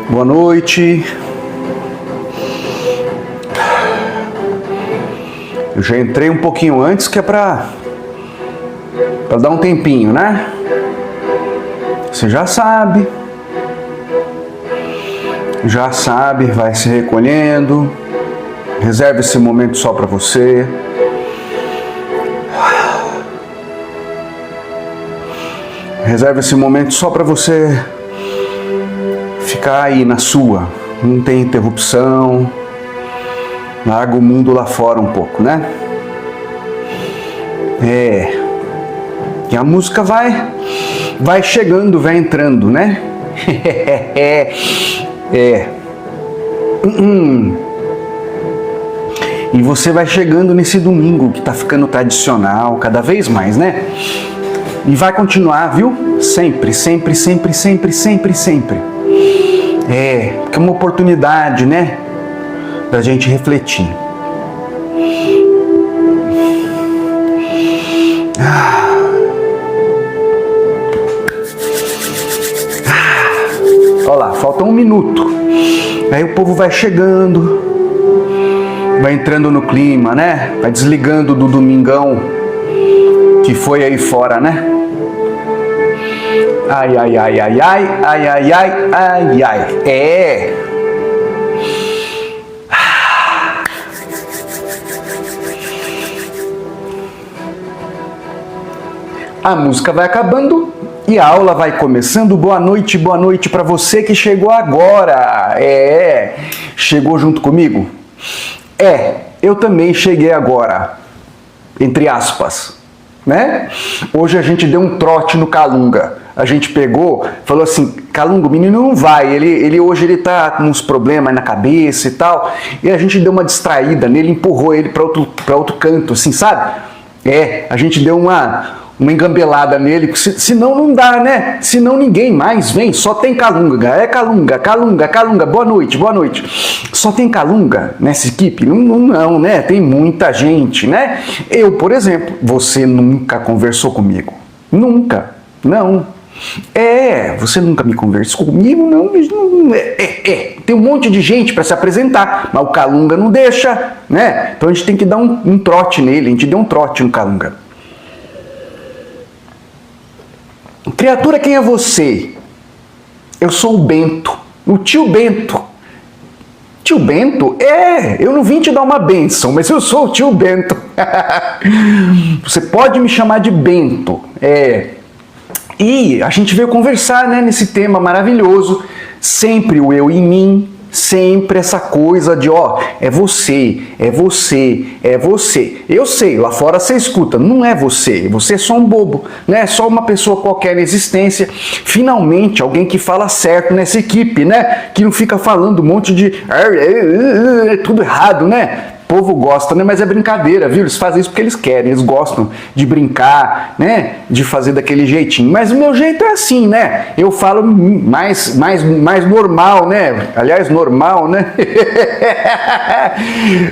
Boa noite. Eu já entrei um pouquinho antes, que é pra dar um tempinho, né? Você já sabe, vai se recolhendo, reserve esse momento só pra você. Reserve esse momento só pra você ficar aí na sua, não tem interrupção, larga o mundo lá fora um pouco, né? E a música vai chegando, vai entrando, né? E você vai chegando nesse domingo que tá ficando tradicional cada vez mais, né? E vai continuar, viu? Sempre, sempre, sempre, sempre, sempre, sempre. Porque é uma oportunidade, né? Da gente refletir. Olha lá, falta 1 minuto. Aí o povo vai chegando, vai entrando no clima, né? Vai desligando do domingão que foi aí fora, né? Ai, ai, ai, ai, ai, ai, ai, ai, ai, ai. A música vai acabando e a aula vai começando. Boa noite para você que chegou agora. Chegou junto comigo? Eu também cheguei agora, entre aspas, né? Hoje a gente deu um trote no Calunga. A gente pegou, falou assim, Calunga, o menino não vai, hoje ele tá com uns problemas na cabeça e tal, e a gente deu uma distraída nele, empurrou ele para outro canto, assim, sabe? A gente deu uma engambelada nele, senão não dá, né? Senão ninguém mais vem, só tem Calunga, Calunga, boa noite. Só tem Calunga nessa equipe? Não, né? Tem muita gente, né? Eu, por exemplo, você nunca conversou comigo? Nunca, não. Você nunca me conversou comigo? Não, tem um monte de gente para se apresentar, mas o Calunga não deixa, né? Então a gente tem que dar um trote nele, a gente deu um trote no Calunga. Criatura, quem é você? Eu sou o Bento, o tio Bento. Tio Bento? Eu não vim te dar uma bênção, mas eu sou o tio Bento. Você pode me chamar de Bento. E a gente veio conversar, né, nesse tema maravilhoso, sempre o eu em mim, sempre essa coisa de, é você. Eu sei, lá fora você escuta, não é você é só um bobo, né? Só uma pessoa qualquer na existência. Finalmente, alguém que fala certo nessa equipe, né? Que não fica falando um monte de tudo errado, né? O povo gosta, né? Mas é brincadeira, viu? Eles fazem isso porque eles querem, eles gostam de brincar, né? De fazer daquele jeitinho. Mas o meu jeito é assim, né? Eu falo mais normal, né? Aliás, normal, né?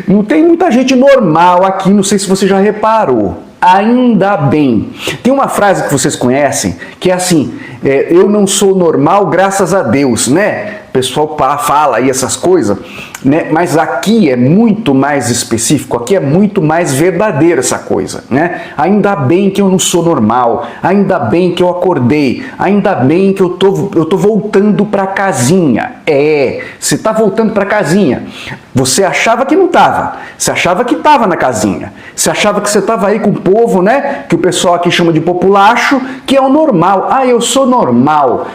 Não tem muita gente normal aqui, não sei se você já reparou. Ainda bem. Tem uma frase que vocês conhecem, que é assim, eu não sou normal graças a Deus, né? O pessoal fala aí essas coisas, né? Mas aqui é muito mais específico, aqui é muito mais verdadeiro essa coisa, né? Ainda bem que eu não sou normal, ainda bem que eu acordei, ainda bem que eu tô voltando pra casinha. Você tá voltando pra casinha. Você achava que não tava, você achava que tava na casinha, você achava que você tava aí com o povo, né? Que o pessoal aqui chama de populacho, que é o normal. Eu sou normal.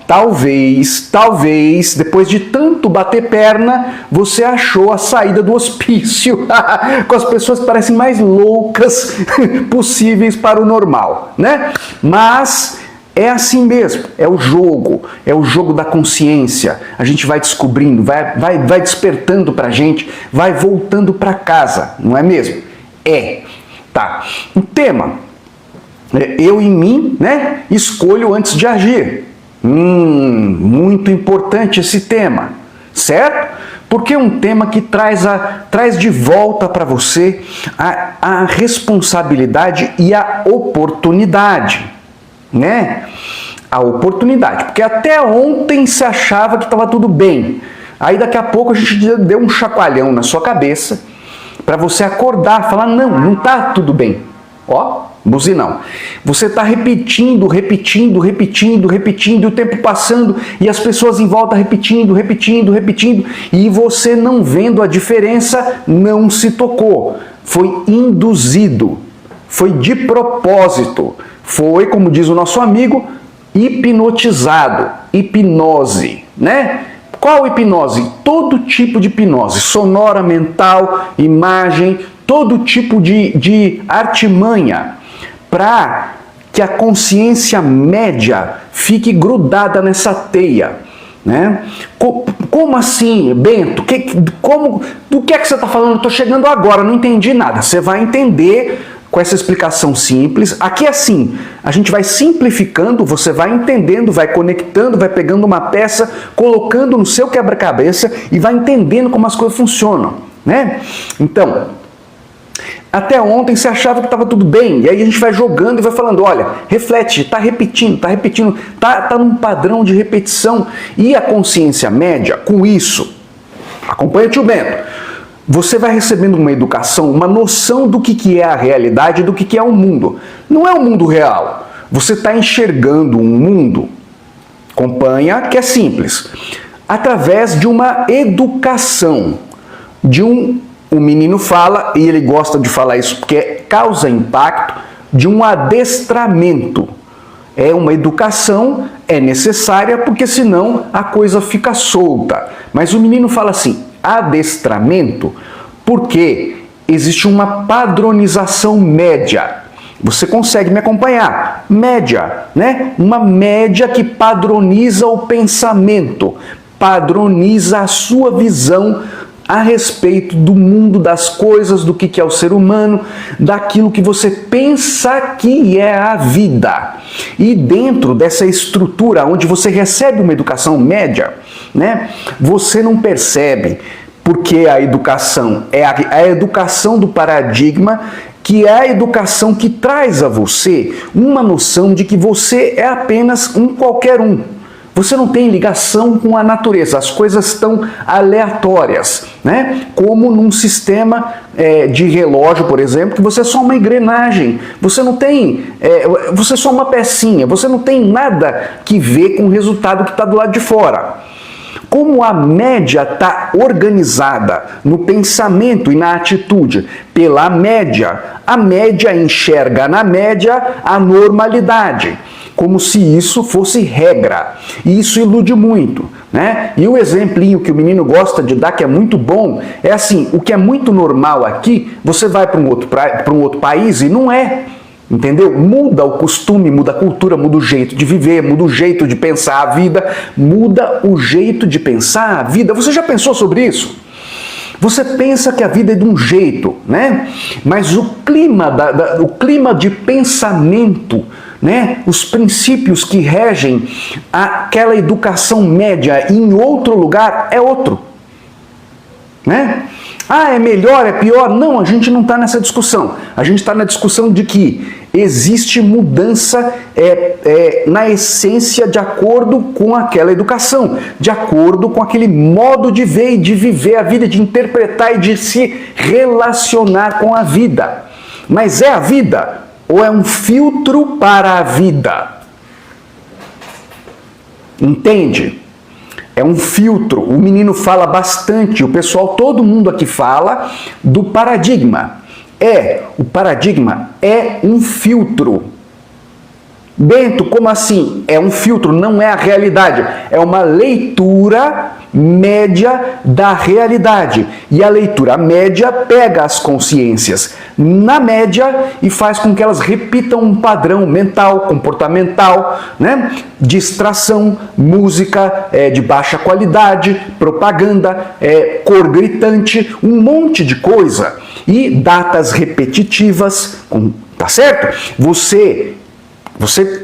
Talvez, depois de tanto bater perna, você achou a saída do hospício com as pessoas que parecem mais loucas possíveis para o normal, né? Mas é assim mesmo, é o jogo da consciência. A gente vai descobrindo, vai despertando pra gente, vai voltando pra casa, não é mesmo? Tá. O tema, eu em mim, né? Escolho antes de agir. Muito importante esse tema, certo? Porque é um tema que traz de volta para você a responsabilidade e a oportunidade. né, a oportunidade, porque até ontem se achava que estava tudo bem. Aí daqui a pouco a gente deu um chacoalhão na sua cabeça para você acordar, falar, não está tudo bem. Ó, buzinão. Você está repetindo, e o tempo passando, e as pessoas em volta repetindo, e você não vendo a diferença, não se tocou. Foi induzido, foi de propósito, foi, como diz o nosso amigo, hipnotizado, hipnose, né? Qual hipnose? Todo tipo de hipnose, sonora, mental, imagem, todo tipo de artimanha, para que a consciência média fique grudada nessa teia, né? Como assim, Bento? Do que é que você está falando? Estou chegando agora, não entendi nada. Você vai entender com essa explicação simples. Aqui é assim, a gente vai simplificando, você vai entendendo, vai conectando, vai pegando uma peça, colocando no seu quebra-cabeça e vai entendendo como as coisas funcionam, né? Então, até ontem você achava que estava tudo bem, e aí a gente vai jogando e vai falando, olha, reflete, está repetindo, tá num padrão de repetição. E a consciência média, com isso, acompanha o tio Bento, você vai recebendo uma educação, uma noção do que é a realidade, do que é o mundo. Não é o mundo real. Você está enxergando um mundo, acompanha, que é simples, através de uma educação, o menino fala, e ele gosta de falar isso porque causa impacto, de um adestramento. É uma educação, é necessária, porque senão a coisa fica solta. Mas o menino fala assim, adestramento, porque existe uma padronização média. Você consegue me acompanhar? Média, né? Uma média que padroniza o pensamento, padroniza a sua visão a respeito do mundo, das coisas, do que é o ser humano, daquilo que você pensa que é a vida. E dentro dessa estrutura onde você recebe uma educação média, né, você não percebe, porque a educação é a educação do paradigma, que é a educação que traz a você uma noção de que você é apenas um qualquer um. Você não tem ligação com a natureza, as coisas estão aleatórias, né? Como num sistema de relógio, por exemplo, que você é só uma engrenagem, você não tem, você é só uma pecinha, você não tem nada que ver com o resultado que está do lado de fora. Como a média está organizada no pensamento e na atitude pela média, a média enxerga na média a normalidade, como se isso fosse regra. E isso ilude muito, né? E o exemplinho que o menino gosta de dar, que é muito bom, é assim, o que é muito normal aqui, você vai para um outro país e não é. Entendeu? Muda o costume, muda a cultura, muda o jeito de viver, muda o jeito de pensar a vida, muda o jeito de pensar a vida. Você já pensou sobre isso? Você pensa que a vida é de um jeito, né? Mas o clima de pensamento, né? Os princípios que regem aquela educação média em outro lugar é outro, né? Ah, é melhor, é pior? Não, a gente não está nessa discussão. A gente está na discussão de que existe mudança na essência de acordo com aquela educação, de acordo com aquele modo de ver e de viver a vida, de interpretar e de se relacionar com a vida. Mas é a vida ou é um filtro para a vida? Entende? É um filtro. O menino fala bastante, o pessoal, todo mundo aqui fala do paradigma. O paradigma é um filtro. Bento, como assim? É um filtro, não é a realidade. É uma leitura média da realidade. E a leitura média pega as consciências na média e faz com que elas repitam um padrão mental, comportamental, né? Distração, música de baixa qualidade, propaganda, cor gritante, um monte de coisa. E datas repetitivas, tá certo? Você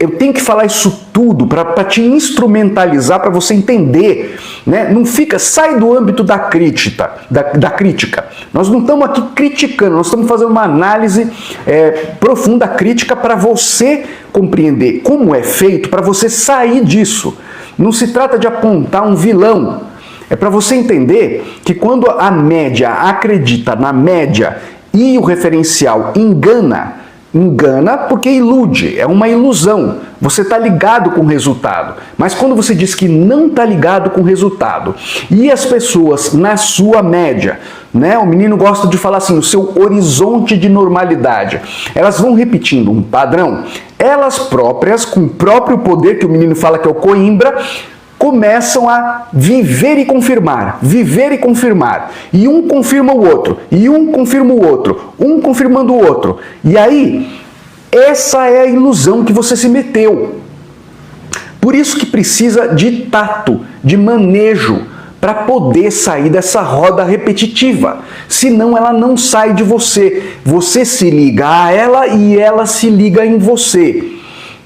Eu tenho que falar isso tudo para te instrumentalizar, para você entender, né? Não fica, sai do âmbito da crítica, da crítica. Nós não estamos aqui criticando, nós estamos fazendo uma análise profunda, crítica, para você compreender como é feito, para você sair disso. Não se trata de apontar um vilão. É para você entender que quando a média acredita na média e o referencial engana porque ilude, é uma ilusão. Você está ligado com o resultado. Mas quando você diz que não está ligado com o resultado, e as pessoas na sua média, né, o menino gosta de falar assim, o seu horizonte de normalidade, elas vão repetindo um padrão, elas próprias, com o próprio poder que o menino fala que é o Coimbra, começam a viver e confirmar, e um confirma o outro, e um confirma o outro, um confirmando o outro, e aí, essa é a ilusão que você se meteu. Por isso que precisa de tato, de manejo, para poder sair dessa roda repetitiva, senão ela não sai de você, você se liga a ela e ela se liga em você.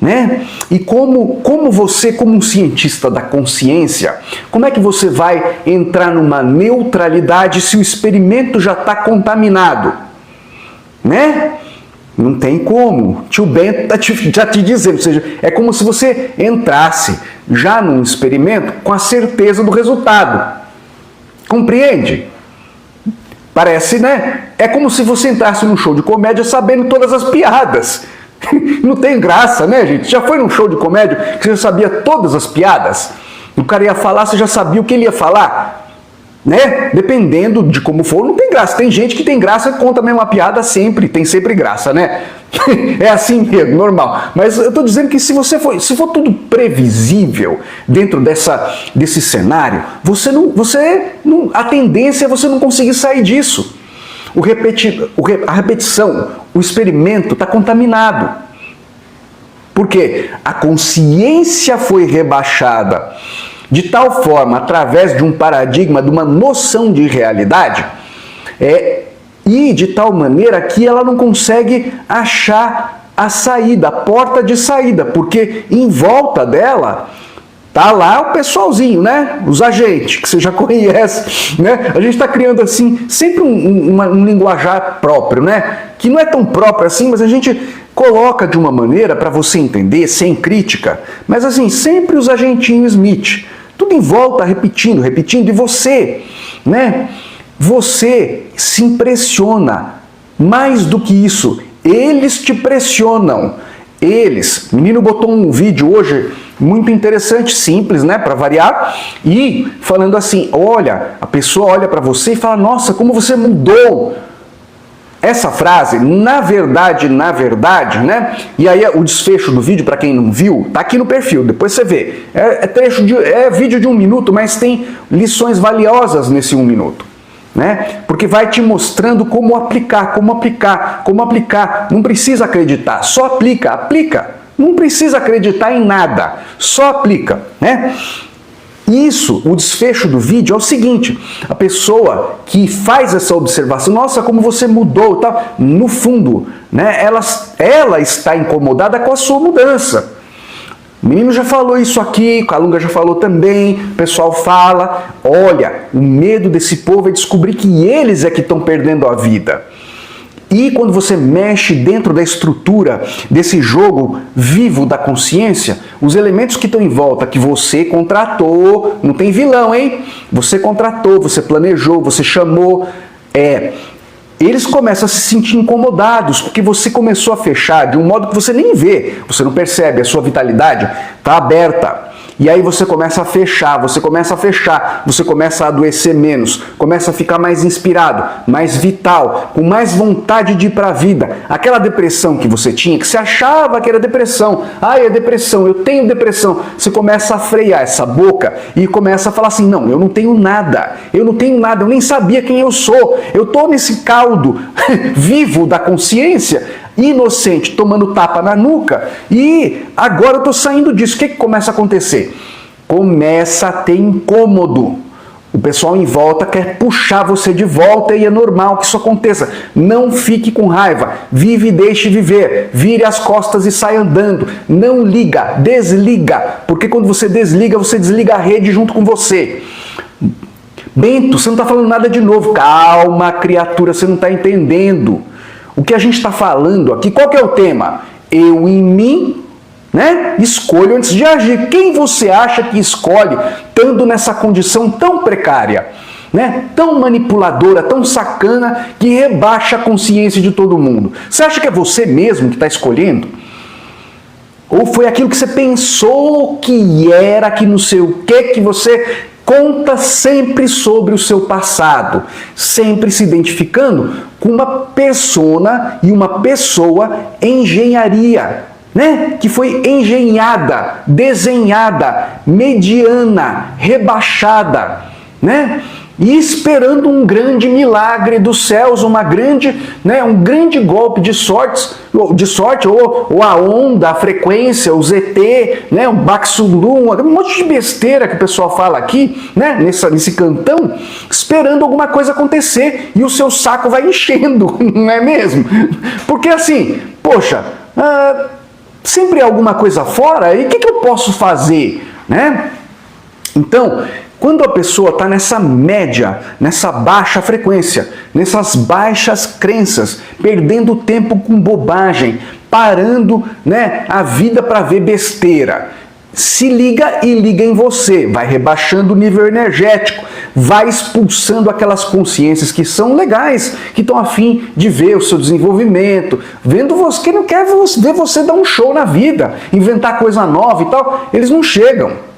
Né? E como você, como um cientista da consciência, como é que você vai entrar numa neutralidade se o experimento já está contaminado? Né? Não tem como. Tio Bento já te dizendo, ou seja, é como se você entrasse já num experimento com a certeza do resultado. Compreende? Parece, né? É como se você entrasse num show de comédia sabendo todas as piadas. Não tem graça, né, gente? Já foi num show de comédia que você já sabia todas as piadas? O cara ia falar, você já sabia o que ele ia falar? Né? Dependendo de como for, não tem graça. Tem gente que tem graça e conta a mesma piada sempre, tem sempre graça, né? É assim mesmo, normal. Mas eu tô dizendo que se for tudo previsível dentro desse cenário, a tendência é você não conseguir sair disso. A repetição, o experimento está contaminado. Por quê? A consciência foi rebaixada de tal forma, através de um paradigma, de uma noção de realidade, e de tal maneira que ela não consegue achar a saída, a porta de saída, porque em volta dela tá lá o pessoalzinho, né? Os agentes, que você já conhece, né? A gente está criando, assim, sempre um linguajar próprio, né? Que não é tão próprio assim, mas a gente coloca de uma maneira para você entender, sem crítica, mas assim, sempre os agentinhos Smith, tudo em volta, repetindo, e você, né? Você se impressiona. Mais do que isso, eles te pressionam. O menino botou um vídeo hoje muito interessante, simples, né, para variar, e falando assim, olha, a pessoa olha para você e fala, nossa, como você mudou. Essa frase, na verdade, né, e aí o desfecho do vídeo, para quem não viu, tá aqui no perfil, depois você vê. É vídeo de 1 minuto, mas tem lições valiosas nesse 1 minuto. Né? Porque vai te mostrando como aplicar. Não precisa acreditar, só aplica. Não precisa acreditar em nada, só aplica, né? Isso, o desfecho do vídeo é o seguinte, a pessoa que faz essa observação, nossa, como você mudou e tal, no fundo, né, ela está incomodada com a sua mudança. O menino já falou isso aqui, o Calunga já falou também, o pessoal fala, olha, o medo desse povo é descobrir que eles é que estão perdendo a vida. E quando você mexe dentro da estrutura desse jogo vivo da consciência, os elementos que estão em volta, que você contratou, não tem vilão, hein? Você contratou, você planejou, você chamou, eles começam a se sentir incomodados, porque você começou a fechar de um modo que você nem vê, você não percebe, a sua vitalidade está aberta. E aí você começa a fechar, você começa a adoecer menos, começa a ficar mais inspirado, mais vital, com mais vontade de ir para a vida. Aquela depressão que você tinha, que você achava que era depressão, é depressão, eu tenho depressão. Você começa a frear essa boca e começa a falar assim, não, eu não tenho nada, eu nem sabia quem eu sou, eu estou nesse caldo vivo da consciência, inocente, tomando tapa na nuca, e agora eu estou saindo disso. O que começa a acontecer? Começa a ter incômodo. O pessoal em volta quer puxar você de volta e é normal que isso aconteça. Não fique com raiva. Vive e deixe viver. Vire as costas e sai andando. Não liga, desliga. Porque quando você desliga a rede junto com você. Bento, você não está falando nada de novo. Calma, criatura, você não está entendendo. O que a gente está falando aqui, qual que é o tema? Eu em mim, né? Escolho antes de agir. Quem você acha que escolhe, estando nessa condição tão precária, né? Tão manipuladora, tão sacana, que rebaixa a consciência de todo mundo? Você acha que é você mesmo que está escolhendo? Ou foi aquilo que você pensou que era, que não sei o que você conta sempre sobre o seu passado, sempre se identificando com uma persona e uma pessoa engenharia, né? Que foi engenhada, desenhada, mediana, rebaixada, né? E esperando um grande milagre dos céus, um grande golpe de sorte, ou a onda, a frequência, o ZT, né? O Baxulum, um monte de besteira que o pessoal fala aqui, né? Nesse cantão, esperando alguma coisa acontecer e o seu saco vai enchendo, não é mesmo? Porque assim, poxa, sempre alguma coisa fora, e o que eu posso fazer, né? Então, quando a pessoa está nessa média, nessa baixa frequência, nessas baixas crenças, perdendo tempo com bobagem, parando, né, a vida para ver besteira, se liga e liga em você, vai rebaixando o nível energético, vai expulsando aquelas consciências que são legais, que estão a fim de ver o seu desenvolvimento, vendo você, que não quer ver você dar um show na vida, inventar coisa nova e tal, eles não chegam.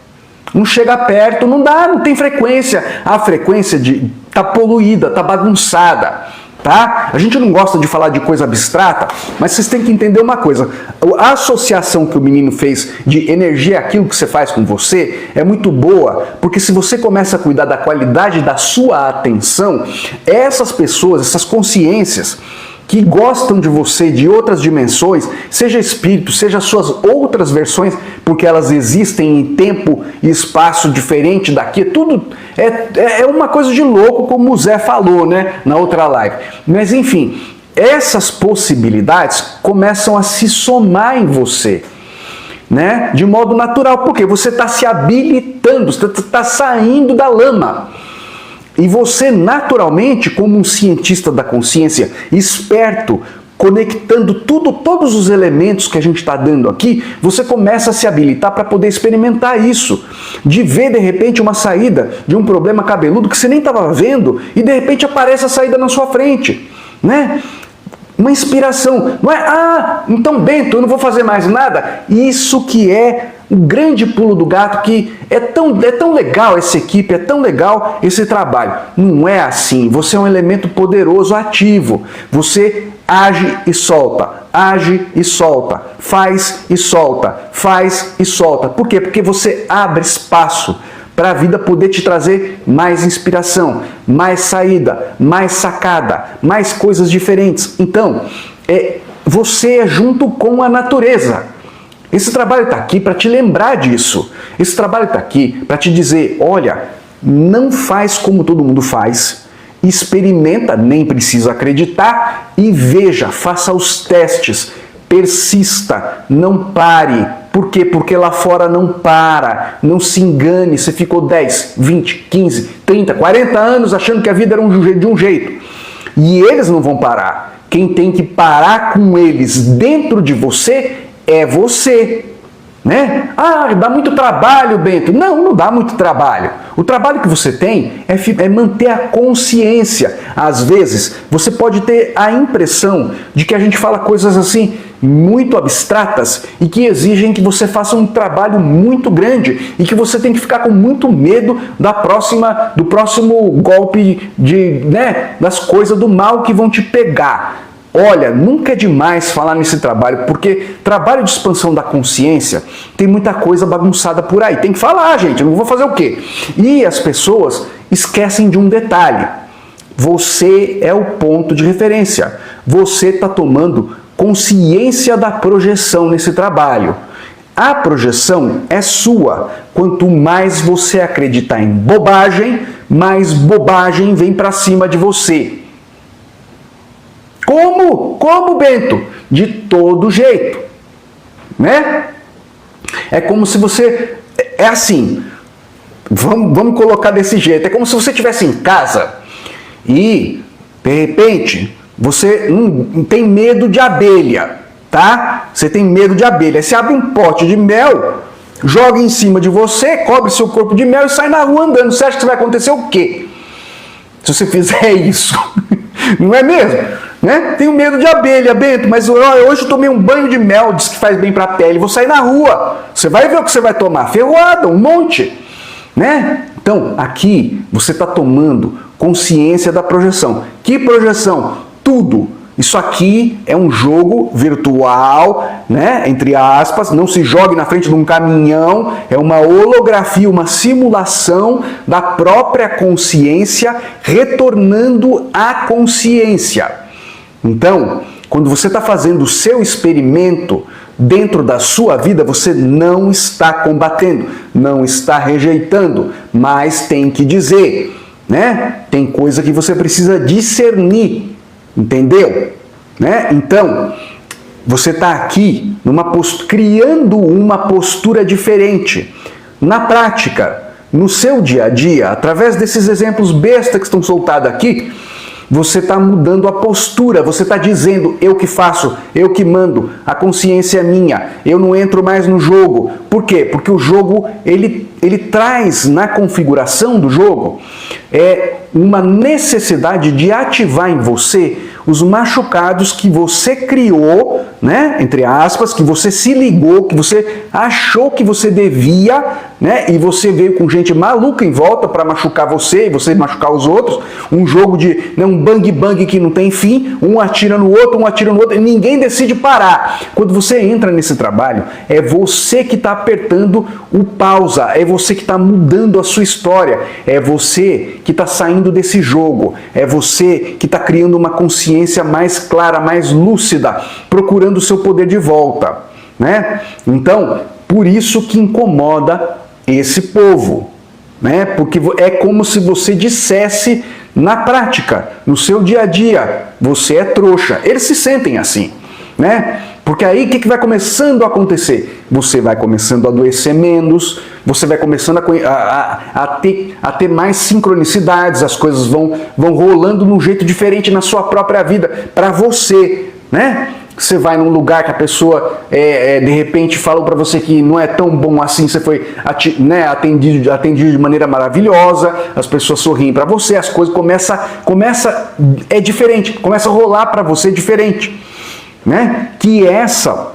Não chega perto, não dá, não tem frequência. A frequência tá poluída, tá bagunçada, tá? A gente não gosta de falar de coisa abstrata, mas vocês têm que entender uma coisa. A associação que o menino fez de energia, aquilo que você faz com você, é muito boa, porque se você começa a cuidar da qualidade da sua atenção, essas pessoas, essas consciências que gostam de você, de outras dimensões, seja espírito, seja suas outras versões, porque elas existem em tempo e espaço diferente daqui, tudo é uma coisa de louco, como o Zé falou, né, na outra live. Mas enfim, essas possibilidades começam a se somar em você, né, de modo natural, porque você está se habilitando, você está saindo da lama. E você, naturalmente, como um cientista da consciência, esperto, conectando todos os elementos que a gente está dando aqui, você começa a se habilitar para poder experimentar isso. De ver, de repente, uma saída de um problema cabeludo que você nem estava vendo e, de repente, aparece a saída na sua frente, né? Uma inspiração. Não é, então Bento, eu não vou fazer mais nada. Isso que é o grande pulo do gato, que é tão legal essa equipe, é tão legal esse trabalho. Não é assim. Você é um elemento poderoso, ativo. Você age e solta, age e solta, faz e solta, faz e solta. Por quê? Porque você abre espaço para a vida poder te trazer mais inspiração, mais saída, mais sacada, mais coisas diferentes. Então, você é junto com a natureza. Esse trabalho está aqui para te lembrar disso. Esse trabalho está aqui para te dizer, olha, não faz como todo mundo faz, experimenta, nem precisa acreditar, e veja, faça os testes, persista, não pare. Por quê? Porque lá fora não para, não se engane, você ficou 10, 20, 15, 30, 40 anos achando que a vida era de um jeito. E eles não vão parar. Quem tem que parar com eles dentro de você é você, né? Ah, dá muito trabalho, Bento. Não dá muito trabalho. O trabalho que você tem é manter a consciência. Às vezes, você pode ter a impressão de que a gente fala coisas assim muito abstratas e que exigem que você faça um trabalho muito grande e que você tem que ficar com muito medo do próximo golpe das coisas do mal que vão te pegar. Olha, nunca é demais falar nesse trabalho, porque trabalho de expansão da consciência tem muita coisa bagunçada por aí. Tem que falar, gente, eu não vou fazer o quê? E as pessoas esquecem de um detalhe. Você é o ponto de referência. Você está tomando consciência da projeção nesse trabalho. A projeção é sua. quanto mais você acreditar em bobagem, mais bobagem vem para cima de você. Como? Como, Bento? De todo jeito, né? É como se você... É assim, vamos colocar desse jeito. É como se você estivesse em casa e, de repente, você tem medo de abelha, tá? Você tem medo de abelha. Aí você abre um pote de mel, joga em cima de você, cobre seu corpo de mel e sai na rua andando. Você acha que vai acontecer o quê? Se você fizer isso, não é mesmo? Né? Tenho medo de abelha, Bento, mas hoje eu tomei um banho de mel, diz que faz bem para a pele, vou sair na rua. Você vai ver o que você vai tomar, ferroada, um monte. Né? Então, aqui você está tomando consciência da projeção. Que projeção? Tudo. Isso aqui é um jogo virtual, né? Entre aspas, não se jogue na frente de um caminhão, é uma holografia, uma simulação da própria consciência retornando à consciência. Então, quando você está fazendo o seu experimento dentro da sua vida, você não está combatendo, não está rejeitando, mas tem que dizer, né? Tem coisa que você precisa discernir, entendeu? Né? Então, você está aqui criando uma postura diferente. Na prática, no seu dia a dia, através desses exemplos besta que estão soltados aqui, você está mudando a postura, você está dizendo, eu que faço, eu que mando, a consciência é minha, eu não entro mais no jogo. Por quê? Porque o jogo, ele traz na configuração do jogo uma necessidade de ativar em você os machucados que você criou, né, entre aspas, que você se ligou, que você achou que você devia, né, e você veio com gente maluca em volta para machucar você e você machucar os outros, um jogo de, né, um bang-bang que não tem fim, um atira no outro, e ninguém decide parar. Quando você entra nesse trabalho, é você que está apertando o pausa, é você que está mudando a sua história, é você que está saindo desse jogo, é você que está criando uma consciência mais clara, mais lúcida, procurando o seu poder de volta, né? Então, por isso que incomoda esse povo, né? Porque é como se você dissesse na prática, no seu dia a dia, você é trouxa. Eles se sentem assim, né? Porque aí o que vai começando a acontecer? Você vai começando a adoecer menos, você vai começando a ter mais sincronicidades, as coisas vão rolando de um jeito diferente na sua própria vida, para você, né? Você vai num lugar que a pessoa, de repente, falou para você que não é tão bom assim, você foi atendido de maneira maravilhosa, as pessoas sorriem para você, as coisas é diferente, começa a rolar para você diferente, né? Que essa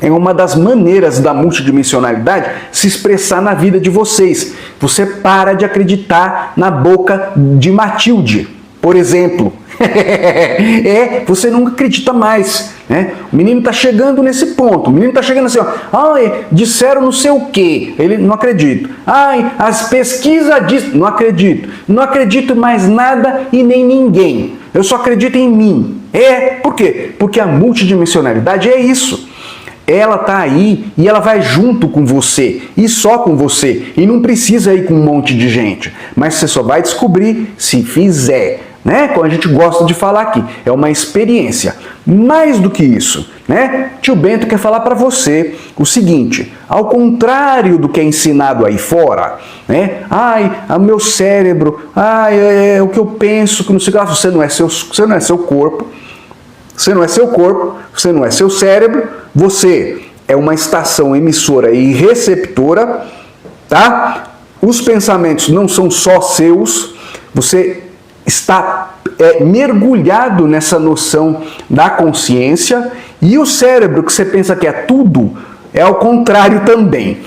é uma das maneiras da multidimensionalidade se expressar na vida de vocês. Você para de acreditar na boca de Matilde, por exemplo. Você não acredita mais, né? O menino está chegando nesse ponto, o menino está chegando assim, ó, disseram não sei o quê, ele não acredito. As pesquisas dizem, não acredito mais nada e nem ninguém, eu só acredito em mim. Por quê? Porque a multidimensionalidade é isso. Ela está aí e ela vai junto com você, e só com você, e não precisa ir com um monte de gente, mas você só vai descobrir se fizer, né? Como a gente gosta de falar aqui, é uma experiência. Mais do que isso, né? Tio Bento quer falar para você o seguinte, ao contrário do que é ensinado aí fora, né? O meu cérebro, é o que eu penso, que não sei o que, você não é seu corpo, você não é seu corpo, você não é seu cérebro, você é uma estação emissora e receptora, tá? Os pensamentos não são só seus, você está mergulhado nessa noção da consciência, e o cérebro, que você pensa que é tudo, é ao contrário também.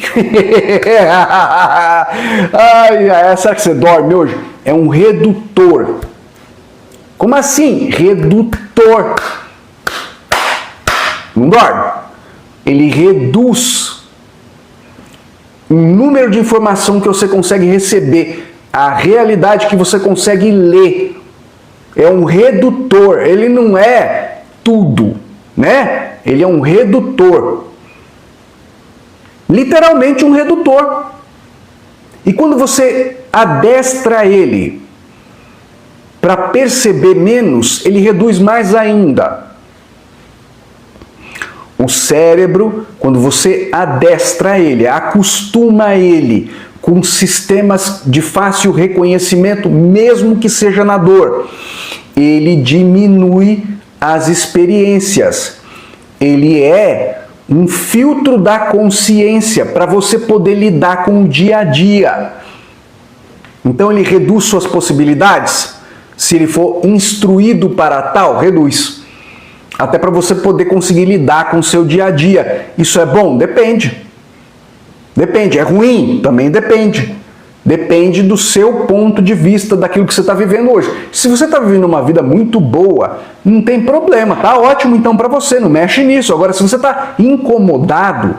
Será que você dorme hoje? É um redutor. Como assim? Redutor. Não dorme. Ele reduz o número de informação que você consegue receber, a realidade que você consegue ler. É um redutor. Ele não é tudo, né? Ele é um redutor. Literalmente um redutor. E quando você adestra ele para perceber menos, ele reduz mais ainda. O cérebro, quando você adestra ele, acostuma ele com sistemas de fácil reconhecimento, mesmo que seja na dor, ele diminui as experiências. Ele é um filtro da consciência para você poder lidar com o dia a dia. Então ele reduz suas possibilidades. Se ele for instruído para tal, reduz. Até para você poder conseguir lidar com o seu dia a dia. Isso é bom? Depende. Depende. É ruim? Também depende. Depende do seu ponto de vista, daquilo que você está vivendo hoje. Se você está vivendo uma vida muito boa, não tem problema, tá ótimo então para você, não mexe nisso. Agora, se você está incomodado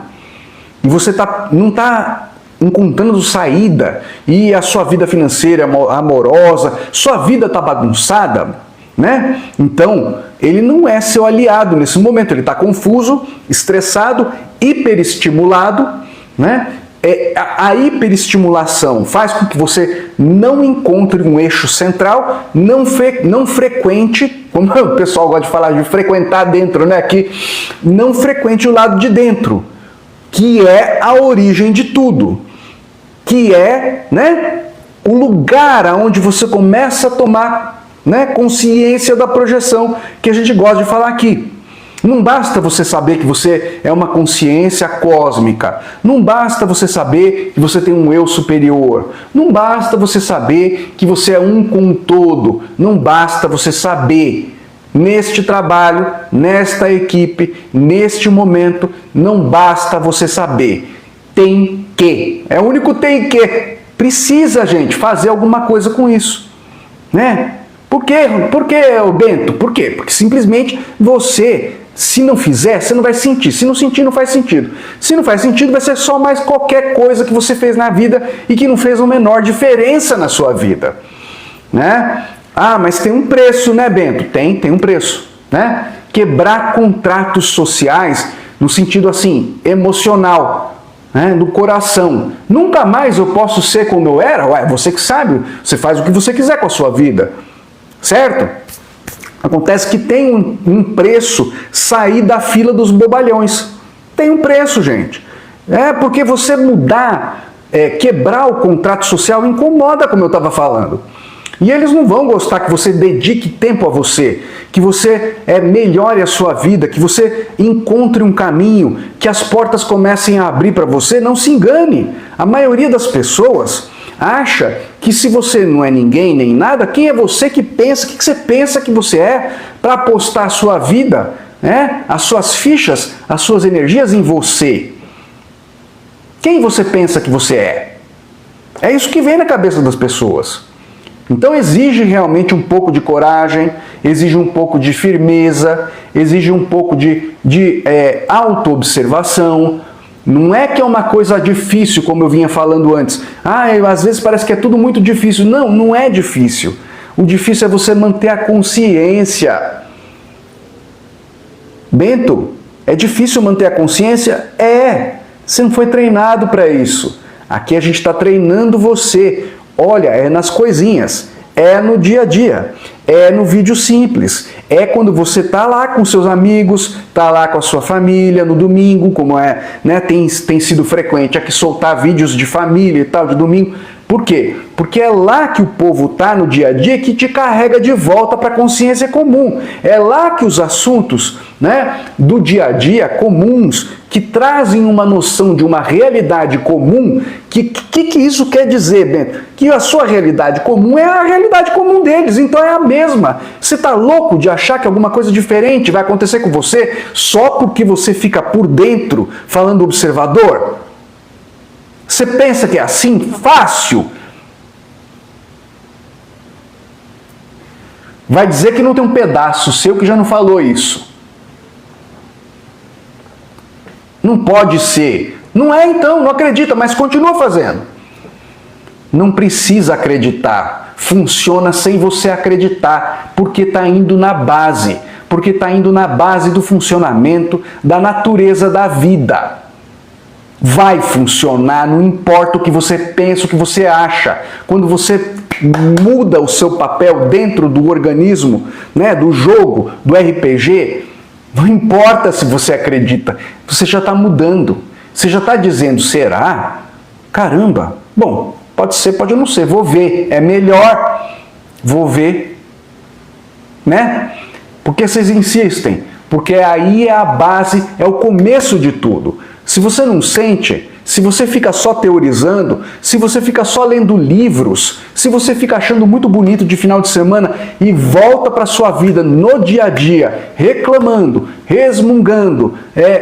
e você não está encontrando saída e a sua vida financeira, amorosa, sua vida está bagunçada, né? Então, ele não é seu aliado nesse momento. Ele está confuso, estressado, hiperestimulado, né? A hiperestimulação faz com que você não encontre um eixo central, não frequente, como o pessoal gosta de falar, de frequentar dentro, né? Que não frequente o lado de dentro, que é a origem de tudo, que é, né, o lugar onde você começa a tomar, né, consciência da projeção, que a gente gosta de falar aqui. Não basta você saber que você é uma consciência cósmica. Não basta você saber que você tem um eu superior. Não basta você saber que você é um com o todo. Não basta você saber, neste trabalho, nesta equipe, neste momento, não basta você saber. Tem que. É o único tem que. Precisa, gente, fazer alguma coisa com isso. Né? Por quê? Por quê, Bento? Por quê? Porque simplesmente você... Se não fizer, você não vai sentir. Se não sentir, não faz sentido. Se não faz sentido, vai ser só mais qualquer coisa que você fez na vida e que não fez a menor diferença na sua vida. Né? Ah, mas tem um preço, né, Bento? Tem um preço. Né? Quebrar contratos sociais no sentido assim, emocional, né, do coração. Nunca mais eu posso ser como eu era? Ué, você que sabe. Você faz o que você quiser com a sua vida. Certo? Acontece que tem um preço sair da fila dos bobalhões. Tem um preço, gente. É porque você mudar, quebrar o contrato social incomoda, como eu estava falando. E eles não vão gostar que você dedique tempo a você, que você melhore a sua vida, que você encontre um caminho, que as portas comecem a abrir para você. Não se engane. A maioria das pessoas acha que se você não é ninguém nem nada, quem é você que pensa, o que você pensa que você é para apostar a sua vida, né, as suas fichas, as suas energias em você? Quem você pensa que você é? É isso que vem na cabeça das pessoas. Então exige realmente um pouco de coragem, exige um pouco de firmeza, exige um pouco de autoobservação. Não é que é uma coisa difícil, como eu vinha falando antes. Às vezes parece que é tudo muito difícil. Não, não é difícil. O difícil é você manter a consciência. Bento, é difícil manter a consciência? É. Você não foi treinado para isso. Aqui a gente está treinando você. Olha, é nas coisinhas. É no dia a dia. É no vídeo simples. É quando você está lá com seus amigos, está lá com a sua família no domingo, como né, tem sido frequente aqui soltar vídeos de família e tal, de domingo. Por quê? Porque é lá que o povo está no dia a dia que te carrega de volta para a consciência comum. É lá que os assuntos, né, do dia a dia comuns, que trazem uma noção de uma realidade comum, que isso quer dizer, Bento? Que a sua realidade comum é a realidade comum deles, então é a mesma. Você está louco de achar que alguma coisa diferente vai acontecer com você só porque você fica por dentro falando observador? Você pensa que é assim? Fácil? Vai dizer que não tem um pedaço seu que já não falou isso. Não pode ser. Não é então, não acredita, mas continua fazendo. Não precisa acreditar. Funciona sem você acreditar, porque está indo na base. Porque está indo na base do funcionamento da natureza da vida. vai funcionar, não importa o que você pensa, o que você acha. Quando você muda o seu papel dentro do organismo, né, do jogo, do RPG, não importa se você acredita, você já está mudando. Você já está dizendo, será? Caramba, bom, pode ser, pode não ser, vou ver, é melhor, vou ver, né? Porque vocês insistem, porque aí é a base, é o começo de tudo. Se você não sente, se você fica só teorizando, se você fica só lendo livros, se você fica achando muito bonito de final de semana e volta para a sua vida no dia a dia, reclamando, resmungando,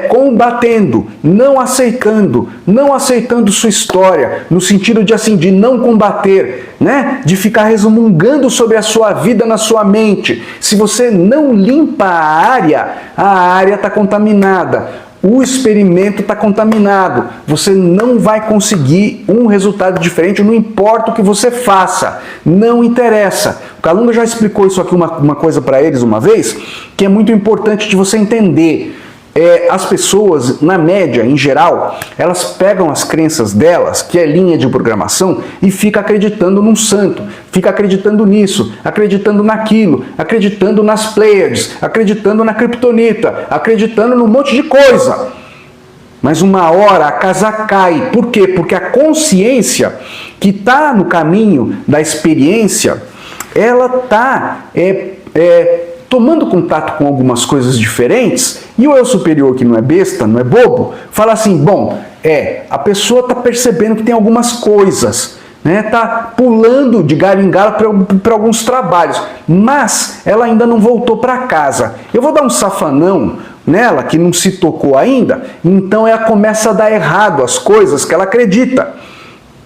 combatendo, não aceitando sua história, no sentido de assim, de não combater, né? De ficar resmungando sobre a sua vida na sua mente. Se você não limpa a área está contaminada. O experimento está contaminado, você não vai conseguir um resultado diferente, não importa o que você faça, não interessa. O Calunga já explicou isso aqui, uma coisa para eles uma vez, que é muito importante de você entender. As pessoas, na média, em geral, elas pegam as crenças delas, que é linha de programação, e fica acreditando num santo, fica acreditando nisso, acreditando naquilo, acreditando nas Pleiades, acreditando na Kryptonita, acreditando num monte de coisa. Mas uma hora a casa cai. Por quê? Porque a consciência que está no caminho da experiência, ela está tomando contato com algumas coisas diferentes, e o eu superior, que não é besta, não é bobo, fala assim, bom, a pessoa está percebendo que tem algumas coisas, né, tá pulando de galho em galho para alguns trabalhos, mas ela ainda não voltou para casa. Eu vou dar um safanão nela, que não se tocou ainda, então ela começa a dar errado as coisas que ela acredita.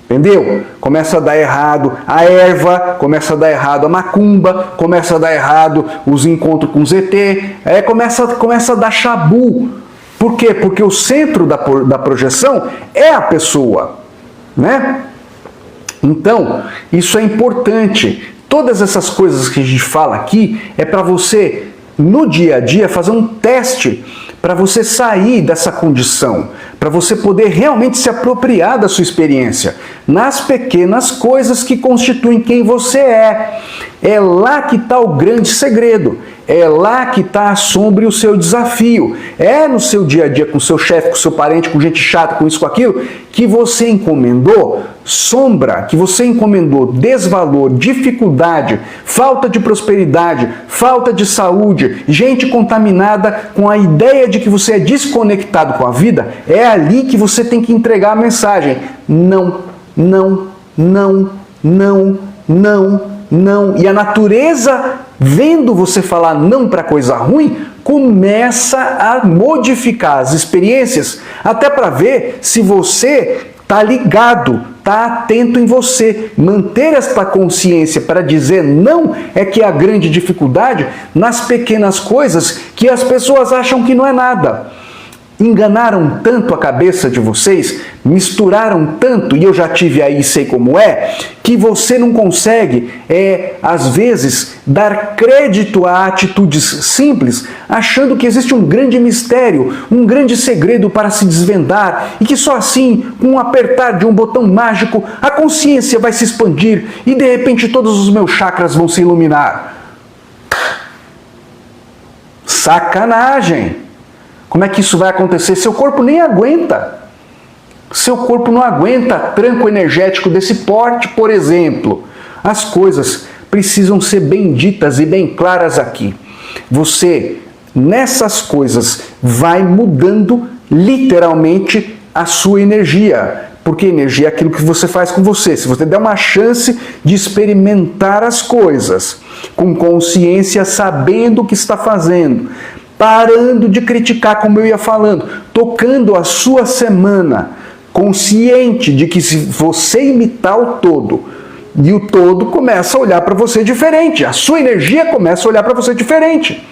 Entendeu? Começa a dar errado a erva, começa a dar errado a macumba, começa a dar errado os encontros com ZT, começa a dar chabu. Por quê? Porque o centro da projeção é a pessoa, né? Então, isso é importante. Todas essas coisas que a gente fala aqui é para você, no dia a dia, fazer um teste para você sair dessa condição, para você poder realmente se apropriar da sua experiência, nas pequenas coisas que constituem quem você é. É lá que está o grande segredo, é lá que está a sombra e o seu desafio. É no seu dia a dia, com seu chefe, com seu parente, com gente chata, com isso, com aquilo, que você encomendou sombra, que você encomendou desvalor, dificuldade, falta de prosperidade, falta de saúde, gente contaminada com a ideia de que você é desconectado com a vida. É ali que você tem que entregar a mensagem. Não, não, não, não, não, não. E a natureza, vendo você falar não para coisa ruim, começa a modificar as experiências, até para ver se você está ligado, está atento em você. Manter esta consciência para dizer não é que é a grande dificuldade nas pequenas coisas que as pessoas acham que não é nada. Enganaram tanto a cabeça de vocês, misturaram tanto, e eu já tive aí, sei como é, que você não consegue, às vezes, dar crédito a atitudes simples, achando que existe um grande mistério, um grande segredo para se desvendar, e que só assim, com um apertar de um botão mágico, a consciência vai se expandir e de repente todos os meus chakras vão se iluminar. Sacanagem! Como é que isso vai acontecer? Seu corpo nem aguenta. Seu corpo não aguenta tranco energético desse porte, por exemplo. As coisas precisam ser bem ditas e bem claras aqui. Você, nessas coisas, vai mudando literalmente a sua energia. Porque energia é aquilo que você faz com você. Se você der uma chance de experimentar as coisas com consciência, sabendo o que está fazendo, parando de criticar, como eu ia falando, tocando a sua semana, consciente de que se você imitar o todo, e o todo começa a olhar para você diferente, a sua energia começa a olhar para você diferente.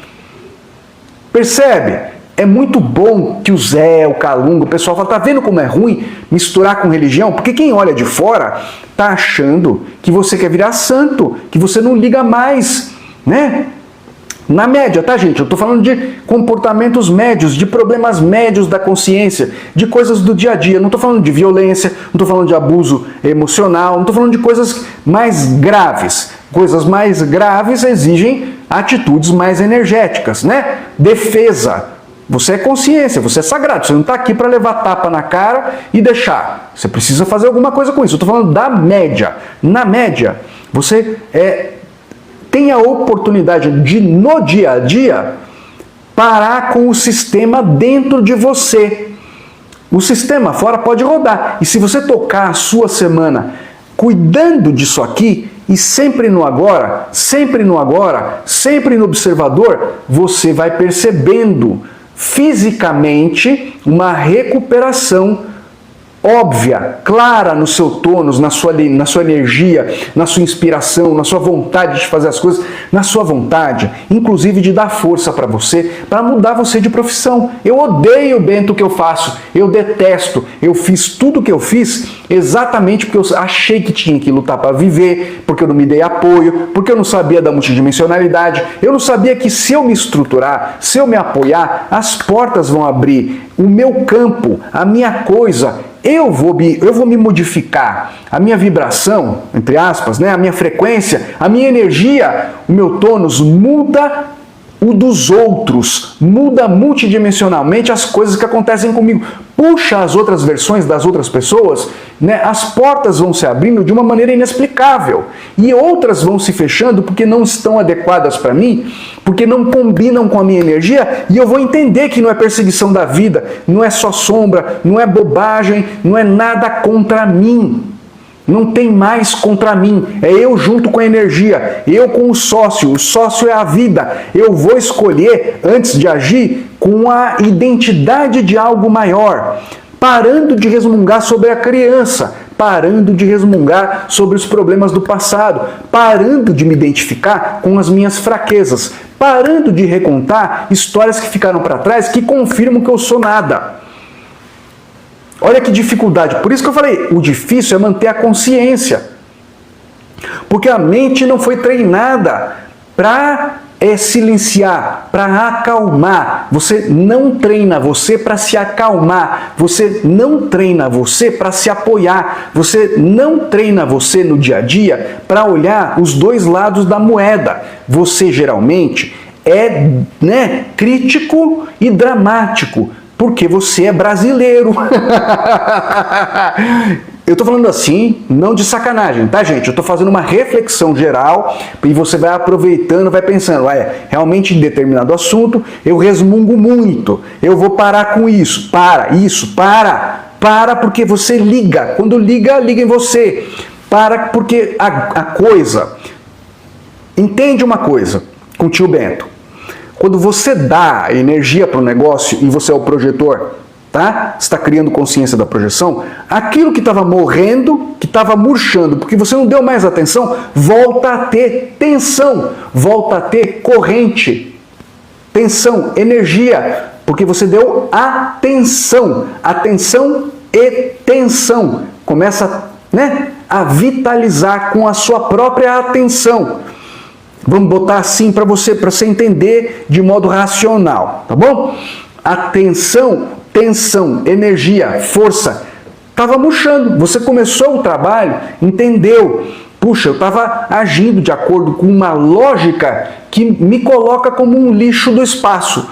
Percebe? É muito bom que o Zé, o Calunga, o pessoal fala, tá vendo como é ruim misturar com religião? Porque quem olha de fora tá achando que você quer virar santo, que você não liga mais, né? Na média, tá, gente? Eu tô falando de comportamentos médios, de problemas médios da consciência, de coisas do dia a dia. Não tô falando de violência, não tô falando de abuso emocional, não tô falando de coisas mais graves. Coisas mais graves exigem atitudes mais energéticas, né? Defesa. Você é consciência, você é sagrado. Você não está aqui para levar tapa na cara e deixar. Você precisa fazer alguma coisa com isso. Eu estou falando da média. Na média, você tem a oportunidade de, no dia a dia, parar com o sistema dentro de você. O sistema fora pode rodar. E se você tocar a sua semana cuidando disso aqui, e sempre no agora, sempre no agora, sempre no observador, você vai percebendo fisicamente uma recuperação óbvia, clara no seu tônus, na sua energia, na sua inspiração, na sua vontade de fazer as coisas, na sua vontade, inclusive de dar força para você, para mudar você de profissão. Eu odeio, Bento, o que eu faço, eu detesto, eu fiz tudo o que eu fiz exatamente porque eu achei que tinha que lutar para viver, porque eu não me dei apoio, porque eu não sabia da multidimensionalidade, eu não sabia que se eu me estruturar, se eu me apoiar, as portas vão abrir, o meu campo, a minha coisa, eu vou me modificar, a minha vibração, entre aspas, né, a minha frequência, a minha energia, o meu tônus muda o dos outros, muda multidimensionalmente as coisas que acontecem comigo. Puxa as outras versões das outras pessoas, né, as portas vão se abrindo de uma maneira inexplicável. E outras vão se fechando porque não estão adequadas para mim, porque não combinam com a minha energia, e eu vou entender que não é perseguição da vida, não é só sombra, não é bobagem, não é nada contra mim. Não tem mais contra mim, é eu junto com a energia, eu com o sócio é a vida. Eu vou escolher, antes de agir, com a identidade de algo maior, parando de resmungar sobre a criança, parando de resmungar sobre os problemas do passado, parando de me identificar com as minhas fraquezas, parando de recontar histórias que ficaram para trás que confirmam que eu sou nada. Olha que dificuldade. Por isso que eu falei, o difícil é manter a consciência. Porque a mente não foi treinada para silenciar, para acalmar. Você não treina você para se acalmar. Você não treina você para se apoiar. Você não treina você no dia a dia para olhar os dois lados da moeda. Você geralmente é, crítico e dramático. Porque você é brasileiro. Eu estou falando assim, não de sacanagem, tá, gente? Eu estou fazendo uma reflexão geral e você vai aproveitando, vai pensando, realmente em determinado assunto eu resmungo muito, eu vou parar com isso. Para porque você liga. Quando liga, liga em você. Para porque a coisa... Entende uma coisa com o tio Bento. Quando você dá energia para o negócio e você é o projetor, tá? Você está criando consciência da projeção, aquilo que estava morrendo, que estava murchando, porque você não deu mais atenção, volta a ter tensão, volta a ter corrente, tensão, energia, porque você deu atenção e tensão. Começa, a vitalizar com a sua própria atenção. Vamos botar assim para você entender de modo racional, tá bom? Atenção, tensão, energia, força, estava murchando. Você começou o trabalho, entendeu? Puxa, eu estava agindo de acordo com uma lógica que me coloca como um lixo do espaço.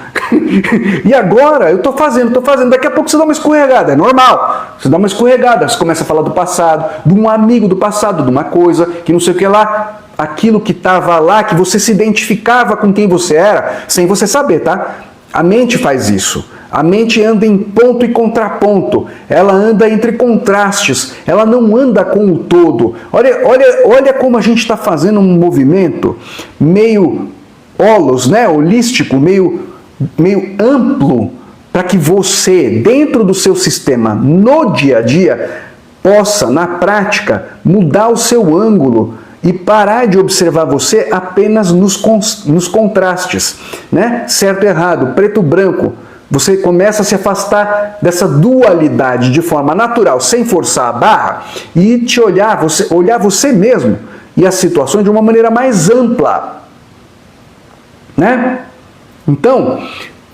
E agora eu estou fazendo. Daqui a pouco você dá uma escorregada, é normal. Você dá uma escorregada, você começa a falar do passado, de um amigo do passado, de uma coisa que não sei o que lá. Aquilo que estava lá, que você se identificava com quem você era, sem você saber, tá? A mente faz isso. A mente anda em ponto e contraponto. Ela anda entre contrastes. Ela não anda com o todo. Olha como a gente está fazendo um movimento meio holístico, meio amplo, para que você, dentro do seu sistema, no dia a dia, possa, na prática, mudar o seu ângulo e parar de observar você apenas nos contrastes, certo e errado, preto e branco. Você começa a se afastar dessa dualidade de forma natural, sem forçar a barra, e olhar você mesmo e as situações de uma maneira mais ampla. né? Então,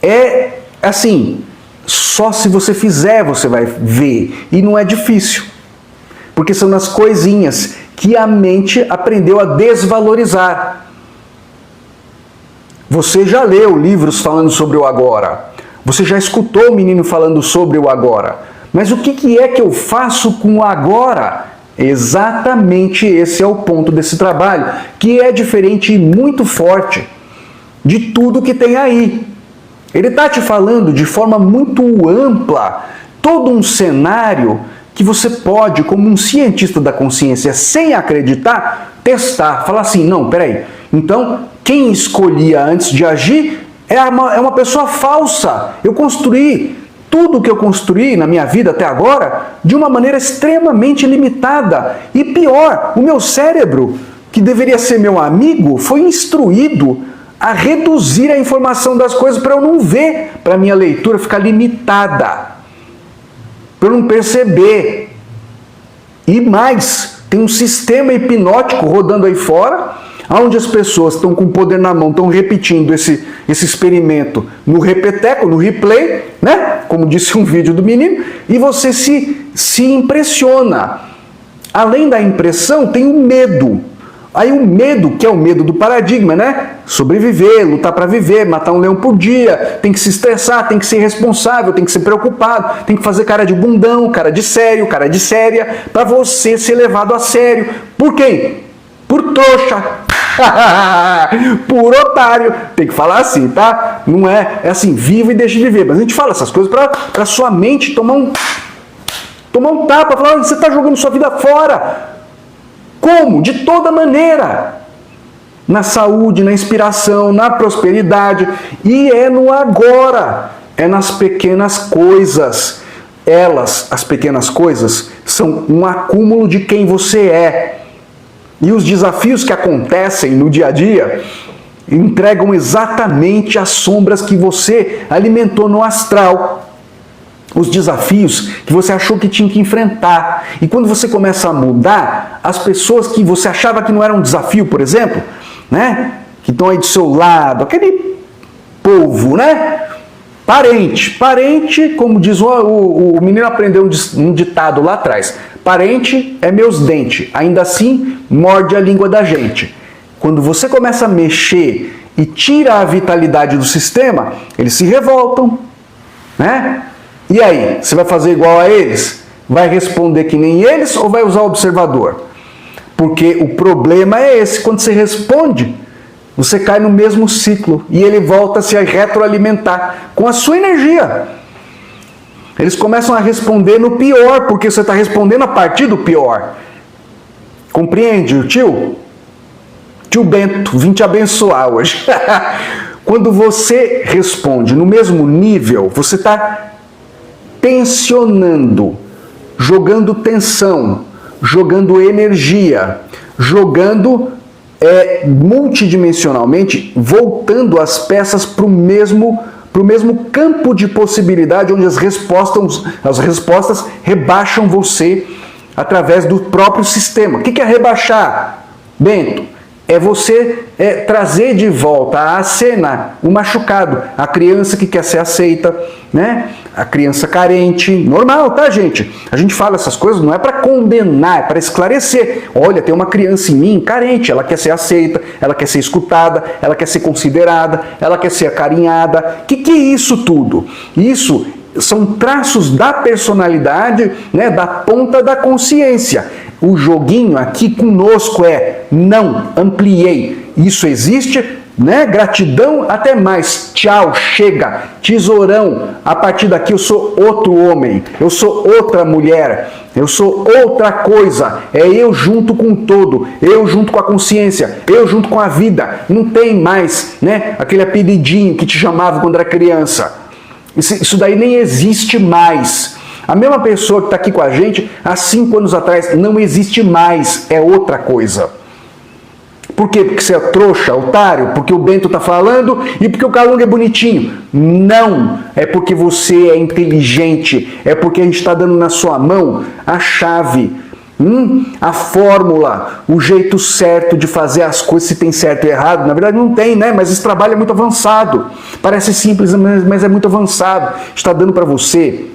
é assim, só se você fizer você vai ver, e não é difícil, porque são nas coisinhas que a mente aprendeu a desvalorizar. Você já leu livros falando sobre o agora, você já escutou o menino falando sobre o agora, mas o que é que eu faço com o agora? Exatamente esse é o ponto desse trabalho, que é diferente e muito forte de tudo que tem aí. Ele está te falando de forma muito ampla, todo um cenário que você pode, como um cientista da consciência, sem acreditar, testar, falar assim, não, peraí, então quem escolhia antes de agir é uma pessoa falsa. Eu construí tudo que eu construí na minha vida até agora de uma maneira extremamente limitada. E pior, o meu cérebro, que deveria ser meu amigo, foi instruído a reduzir a informação das coisas para eu não ver, para a minha leitura ficar limitada, para eu não perceber. E mais, tem um sistema hipnótico rodando aí fora, onde as pessoas estão com o poder na mão, estão repetindo esse experimento no repeteco, no replay, né? Como disse um vídeo do menino, e você se impressiona. Além da impressão, tem o medo. Aí o medo, que é o medo do paradigma, né? Sobreviver, lutar para viver, matar um leão por dia, tem que se estressar, tem que ser responsável, tem que ser preocupado, tem que fazer cara de bundão, cara de sério, cara de séria, para você ser levado a sério. Por quem? Por trouxa. Por otário. Tem que falar assim, tá? Não é assim, viva e deixa de viver. Mas a gente fala essas coisas para sua mente tomar um tapa, falar, você está jogando sua vida fora. Como? De toda maneira. Na saúde, na inspiração, na prosperidade. E é no agora. É nas pequenas coisas. As pequenas coisas, são um acúmulo de quem você é. E os desafios que acontecem no dia a dia entregam exatamente as sombras que você alimentou no astral. Os desafios que você achou que tinha que enfrentar. E quando você começa a mudar, as pessoas que você achava que não eram um desafio, por exemplo, né? Que estão aí do seu lado, aquele povo, né? Parente, como diz o menino aprendeu um ditado lá atrás. Parente é meus dentes, ainda assim morde a língua da gente. Quando você começa a mexer e tira a vitalidade do sistema, eles se revoltam, né? E aí, você vai fazer igual a eles? Vai responder que nem eles ou vai usar o observador? Porque o problema é esse, quando você responde, você cai no mesmo ciclo e ele volta a se retroalimentar com a sua energia. Eles começam a responder no pior, porque você está respondendo a partir do pior. Compreende, tio? Tio Bento, vim te abençoar hoje. Quando você responde no mesmo nível, você está tensionando, jogando tensão, jogando energia, jogando multidimensionalmente, voltando as peças para o mesmo campo de possibilidade, onde as respostas rebaixam você através do próprio sistema. O que é rebaixar, Bento? É você trazer de volta à cena o machucado, a criança que quer ser aceita, né? A criança carente, normal, tá, gente? A gente fala essas coisas não é para condenar, é para esclarecer. Olha, tem uma criança em mim carente, ela quer ser aceita, ela quer ser escutada, ela quer ser considerada, ela quer ser acarinhada. O que é isso tudo? Isso são traços da personalidade, né, da ponta da consciência. O joguinho aqui conosco é não, ampliei. Isso existe, né? Gratidão, até mais. Tchau, chega. Tesourão, a partir daqui eu sou outro homem, eu sou outra mulher, eu sou outra coisa. É eu junto com o todo, eu junto com a consciência, eu junto com a vida. Não tem mais, né, aquele apelidinho que te chamava quando era criança. Isso daí nem existe mais. A mesma pessoa que está aqui com a gente há 5 anos atrás não existe mais, é outra coisa. Por quê? Porque você é trouxa, otário, porque o Bento está falando e porque o Calunga é bonitinho. Não, é porque você é inteligente, é porque a gente está dando na sua mão a chave A fórmula, o jeito certo de fazer as coisas, se tem certo e errado, na verdade não tem, né? Mas esse trabalho é muito avançado. Parece simples, mas é muito avançado. Está dando para você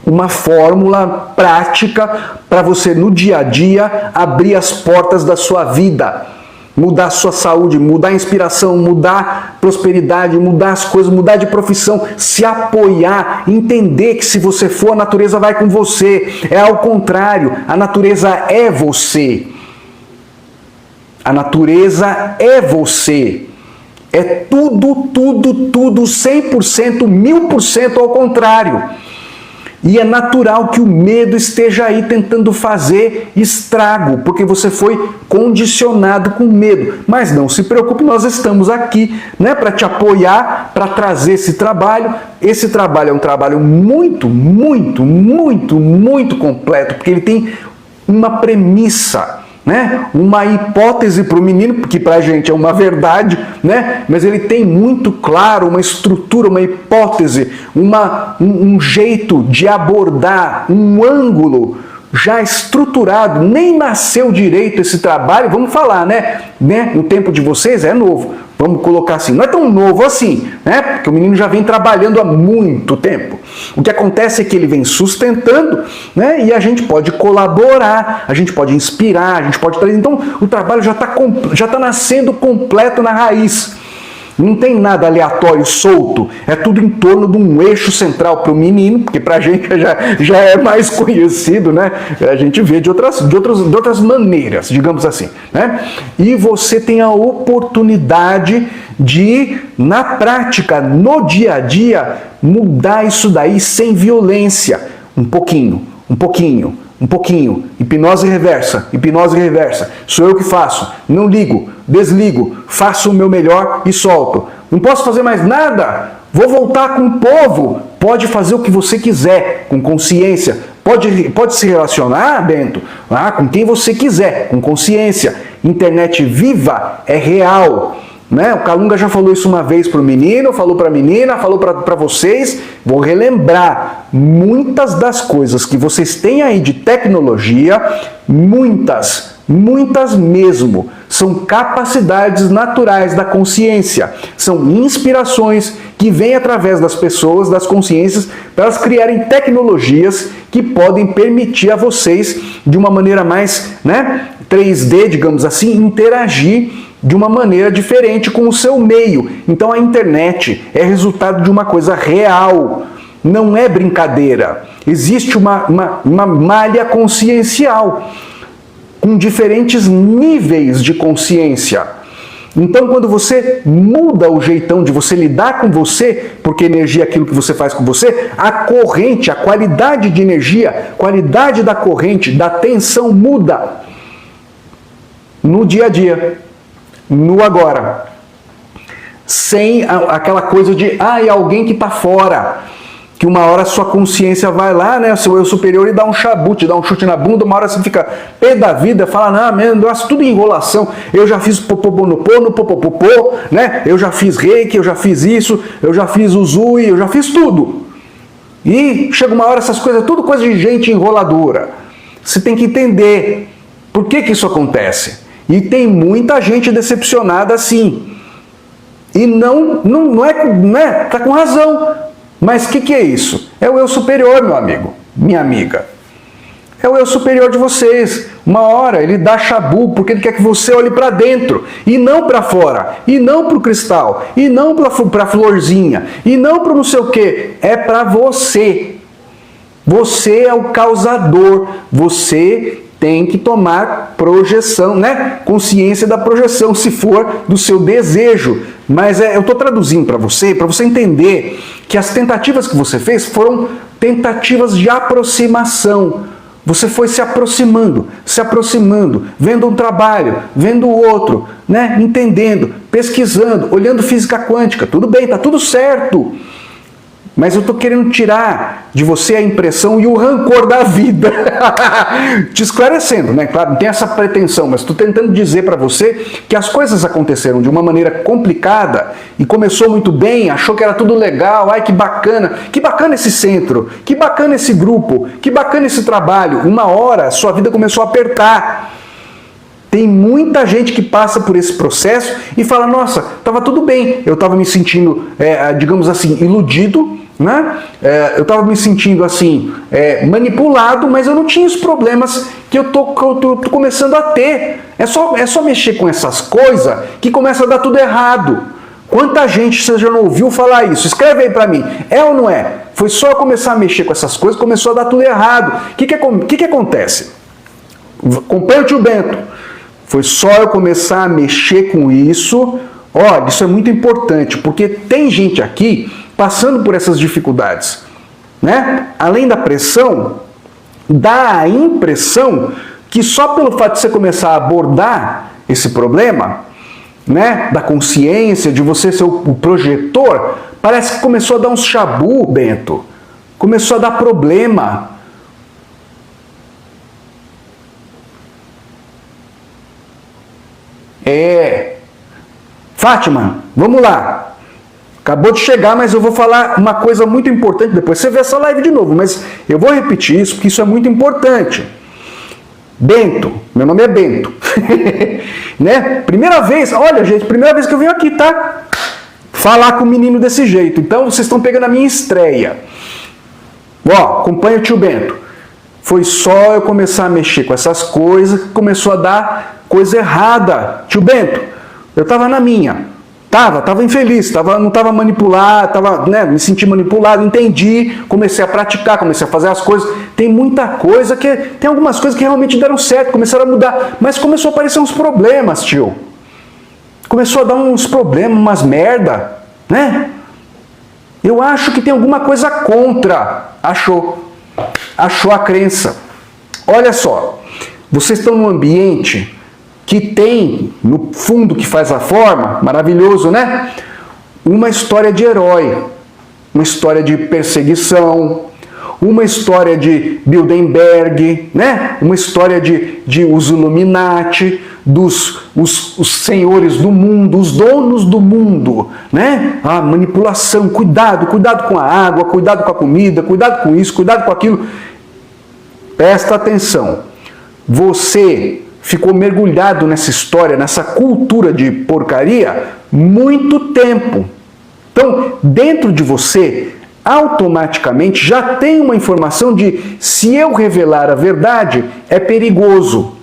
uma fórmula prática para você no dia a dia abrir as portas da sua vida. Mudar a sua saúde, mudar a inspiração, mudar a prosperidade, mudar as coisas, mudar de profissão, se apoiar, entender que se você for, a natureza vai com você. É ao contrário, a natureza é você. A natureza é você. É tudo, 100%, 1000% ao contrário. E é natural que o medo esteja aí tentando fazer estrago, porque você foi condicionado com medo. Mas não se preocupe, nós estamos aqui, né, para te apoiar, para trazer esse trabalho. Esse trabalho é um trabalho muito completo, porque ele tem uma premissa, né? Uma hipótese para o menino, que para a gente é uma verdade, né? Mas ele tem muito claro uma estrutura, uma hipótese, um jeito de abordar, um ângulo já estruturado. Nem nasceu direito esse trabalho, vamos falar, né? No tempo de vocês é novo. Vamos colocar assim, não é tão novo assim, né? Porque o menino já vem trabalhando há muito tempo. O que acontece é que ele vem sustentando, né? E a gente pode colaborar, a gente pode inspirar, a gente pode trazer. Então, o trabalho já está nascendo completo na raiz. Não tem nada aleatório, solto. É tudo em torno de um eixo central para o menino, porque para a gente já é mais conhecido, né? A gente vê de outras maneiras, digamos assim, né? E você tem a oportunidade de, na prática, no dia a dia, mudar isso daí sem violência. Um pouquinho. Hipnose reversa. Sou eu que faço. Não ligo, desligo, faço o meu melhor e solto. Não posso fazer mais nada? Vou voltar com o povo. Pode fazer o que você quiser, com consciência. Pode se relacionar, Bento, com quem você quiser, com consciência. Internet viva é real. Né? O Calunga já falou isso uma vez para o menino, falou para a menina, falou para vocês. Vou relembrar, muitas das coisas que vocês têm aí de tecnologia, muitas mesmo, são capacidades naturais da consciência, são inspirações que vêm através das pessoas, das consciências, para elas criarem tecnologias que podem permitir a vocês, de uma maneira mais 3D, digamos assim, interagir de uma maneira diferente com o seu meio. Então a internet é resultado de uma coisa real, não é brincadeira. Existe uma malha consciencial, com diferentes níveis de consciência. Então quando você muda o jeitão de você lidar com você, porque energia é aquilo que você faz com você, a corrente, a qualidade de energia, qualidade da corrente, da tensão muda. No dia a dia. No agora, sem aquela coisa de é alguém que está fora, que uma hora a sua consciência vai lá, né, o seu eu superior, e dá um chabute, dá um chute na bunda, uma hora você fica pé da vida, fala, não, mesmo, nossa, tudo enrolação, eu já fiz popopô, né, eu já fiz reiki, eu já fiz isso, eu já fiz uzui, eu já fiz tudo. E chega uma hora, essas coisas, tudo coisa de gente enroladora. Você tem que entender por que isso acontece. E tem muita gente decepcionada assim. E não é, tá com razão. Mas o que é isso? É o eu superior, meu amigo, minha amiga. É o eu superior de vocês. Uma hora ele dá chabu porque ele quer que você olhe para dentro e não para fora, e não para o cristal, e não para a florzinha, e não para não sei o que. É para você. Você é o causador. Você tem que tomar projeção, né? Consciência da projeção, se for do seu desejo. Mas eu estou traduzindo para você entender que as tentativas que você fez foram tentativas de aproximação. Você foi se aproximando, vendo um trabalho, vendo o outro, né? Entendendo, pesquisando, olhando física quântica. Tudo bem, tá tudo certo. Mas eu estou querendo tirar de você a impressão e o rancor da vida. Te esclarecendo, né? Claro, não tem essa pretensão, mas estou tentando dizer para você que as coisas aconteceram de uma maneira complicada e começou muito bem, achou que era tudo legal, ai que bacana esse centro, que bacana esse grupo, que bacana esse trabalho. Uma hora sua vida começou a apertar. Tem muita gente que passa por esse processo e fala, nossa, estava tudo bem, eu estava me sentindo, digamos assim, iludido, né? Eu estava me sentindo assim, manipulado, mas eu não tinha os problemas que eu tô começando a ter. É só mexer com essas coisas que começa a dar tudo errado. Quanta gente você já não ouviu falar isso? Escreve aí pra mim, é ou não é? Foi só eu começar a mexer com essas coisas, começou a dar tudo errado. O que acontece? Acompanha o tio Bento. Foi só eu começar a mexer com isso. Olha, isso é muito importante, porque tem gente aqui passando por essas dificuldades, né? Além da pressão, dá a impressão que só pelo fato de você começar a abordar esse problema, né, da consciência, de você ser o projetor, parece que começou a dar uns chabu, Bento. Começou a dar problema. Fátima, vamos lá. Acabou de chegar, mas eu vou falar uma coisa muito importante. Depois você vê essa live de novo, mas eu vou repetir isso, porque isso é muito importante. Bento, meu nome é Bento. Né? Primeira vez, olha gente, primeira vez que eu venho aqui, tá? Falar com o menino desse jeito. Então vocês estão pegando a minha estreia. Ó, acompanha o tio Bento. Foi só eu começar a mexer com essas coisas que começou a dar coisa errada. Tio Bento, eu tava na minha. Tava infeliz, não tava manipulado, me senti manipulado, entendi, comecei a praticar, comecei a fazer as coisas. Tem muita coisa tem algumas coisas que realmente deram certo, começaram a mudar, mas começou a aparecer uns problemas, tio. Começou a dar uns problemas, umas merda, né? Eu acho que tem alguma coisa contra. Achou a crença. Olha só, vocês estão num ambiente que tem, no fundo que faz a forma, maravilhoso, né? Uma história de herói, uma história de perseguição, uma história de Bilderberg, né? Uma história de os Illuminati, os senhores do mundo, os donos do mundo, né? A manipulação, cuidado com a água, cuidado com a comida, cuidado com isso, cuidado com aquilo. Presta atenção, você ficou mergulhado nessa história, nessa cultura de porcaria, muito tempo. Então, dentro de você, automaticamente já tem uma informação de se eu revelar a verdade, é perigoso.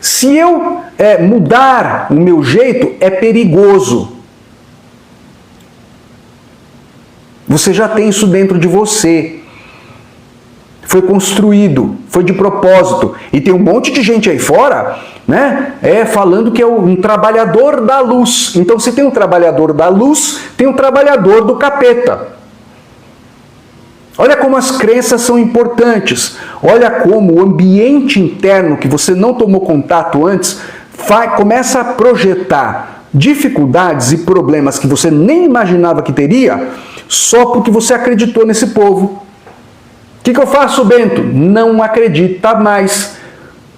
Se eu mudar o meu jeito, é perigoso. Você já tem isso dentro de você. Foi construído, foi de propósito. E tem um monte de gente aí fora, né, falando que é um trabalhador da luz. Então, se tem um trabalhador da luz, tem um trabalhador do capeta. Olha como as crenças são importantes. Olha como o ambiente interno que você não tomou contato antes começa a projetar dificuldades e problemas que você nem imaginava que teria só porque você acreditou nesse povo. O que eu faço, Bento? Não acredita mais.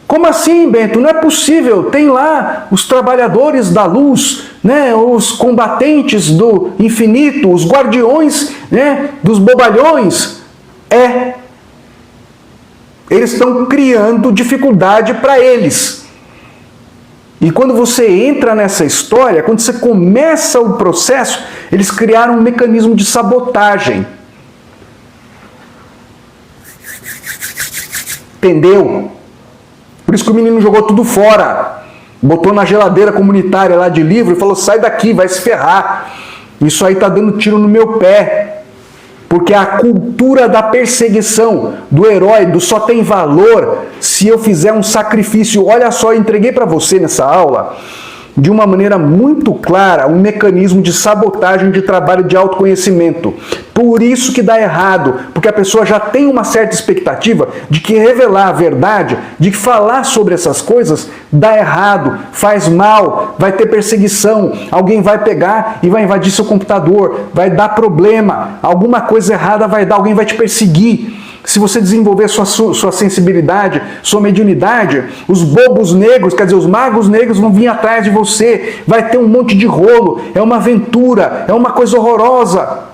Como assim, Bento? Não é possível. Tem lá os trabalhadores da luz, né? Os combatentes do infinito, os guardiões, né? Dos bobalhões. Eles estão criando dificuldade para eles. E quando você entra nessa história, quando você começa o processo, eles criaram um mecanismo de sabotagem. Entendeu? Por isso que o menino jogou tudo fora. Botou na geladeira comunitária lá de livro e falou, sai daqui, vai se ferrar. Isso aí tá dando tiro no meu pé. Porque a cultura da perseguição, do herói, do só tem valor se eu fizer um sacrifício. Olha só, eu entreguei para você nessa aula de uma maneira muito clara um mecanismo de sabotagem de trabalho de autoconhecimento. Por isso que dá errado, porque a pessoa já tem uma certa expectativa de que revelar a verdade, de que falar sobre essas coisas, dá errado, faz mal, vai ter perseguição, alguém vai pegar e vai invadir seu computador, vai dar problema, alguma coisa errada vai dar, alguém vai te perseguir. Se você desenvolver sua sensibilidade, sua mediunidade, os bobos negros, quer dizer, os magos negros vão vir atrás de você, vai ter um monte de rolo, é uma aventura, é uma coisa horrorosa.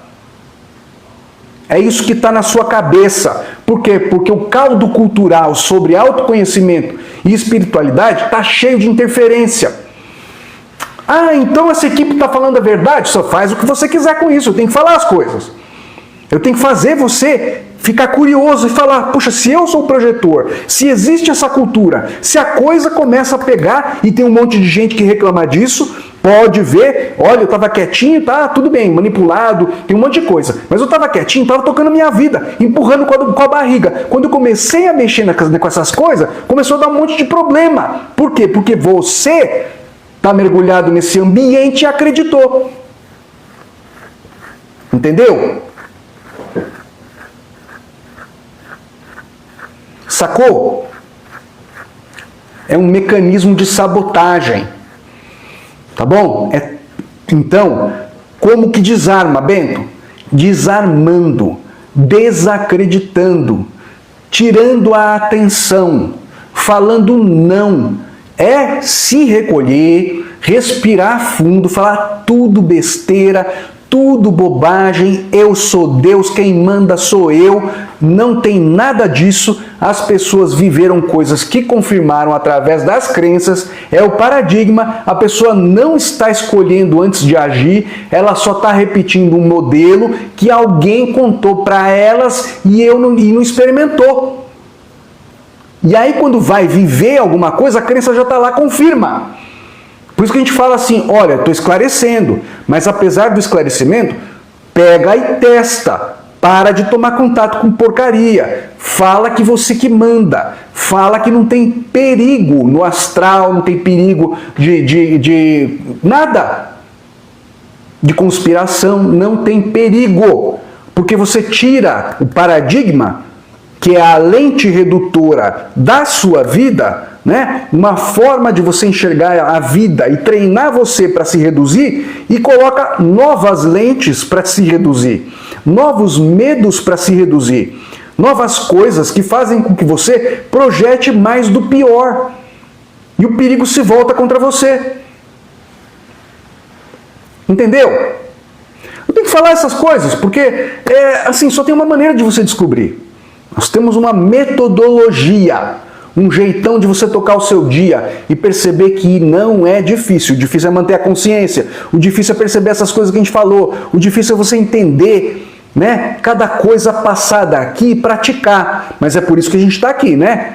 É isso que está na sua cabeça. Por quê? Porque o caldo cultural sobre autoconhecimento e espiritualidade está cheio de interferência. Ah, então essa equipe está falando a verdade? Só faz o que você quiser com isso, eu tenho que falar as coisas. Eu tenho que fazer você ficar curioso e falar, puxa, se eu sou o projetor, se existe essa cultura, se a coisa começa a pegar e tem um monte de gente que reclama disso, pode ver, olha, eu estava quietinho, tá, tudo bem, manipulado, tem um monte de coisa, mas eu estava quietinho, estava tocando minha vida, empurrando com a barriga. Quando eu comecei a mexer com essas coisas, começou a dar um monte de problema. Por quê? Porque você está mergulhado nesse ambiente e acreditou. Entendeu? Sacou? É um mecanismo de sabotagem. Tá bom? Então, como que desarma, Bento? Desarmando, desacreditando, tirando a atenção, falando não. É se recolher, respirar fundo, falar tudo besteira, tudo bobagem, eu sou Deus, quem manda sou eu, não tem nada disso. As pessoas viveram coisas que confirmaram através das crenças, é o paradigma, a pessoa não está escolhendo antes de agir, ela só está repetindo um modelo que alguém contou para elas e não experimentou. E aí quando vai viver alguma coisa, a crença já está lá, confirma. Por isso que a gente fala assim, olha, estou esclarecendo, mas apesar do esclarecimento, pega e testa, para de tomar contato com porcaria, fala que você que manda, fala que não tem perigo no astral, não tem perigo de nada, de conspiração, não tem perigo, porque você tira o paradigma, que é a lente redutora da sua vida, né? Uma forma de você enxergar a vida e treinar você para se reduzir, e coloca novas lentes para se reduzir, novos medos para se reduzir, novas coisas que fazem com que você projete mais do pior e o perigo se volta contra você. Entendeu? Eu tenho que falar essas coisas porque assim, só tem uma maneira de você descobrir. Nós temos uma metodologia, um jeitão de você tocar o seu dia e perceber que não é difícil. O difícil é manter a consciência, o difícil é perceber essas coisas que a gente falou, o difícil é você entender, né, cada coisa passada aqui e praticar. Mas é por isso que a gente está aqui, né?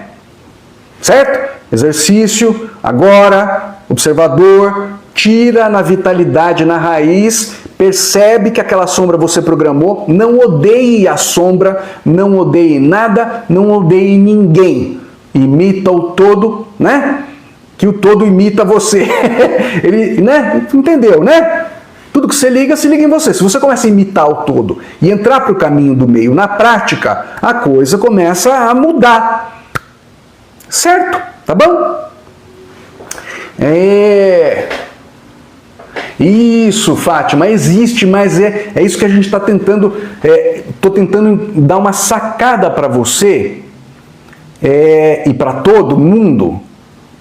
Certo? Exercício, agora, observador, tira na vitalidade, na raiz, percebe que aquela sombra você programou, não odeie a sombra, não odeie nada, não odeie ninguém. Imita o todo, né? Que o todo imita você. Ele, né? Entendeu, né? Tudo que você liga, se liga em você. Se você começa a imitar o todo e entrar para o caminho do meio na prática, a coisa começa a mudar. Certo? Tá bom? Isso, Fátima, existe, mas é isso que a gente está tentando, estou tentando dar uma sacada para você e para todo mundo,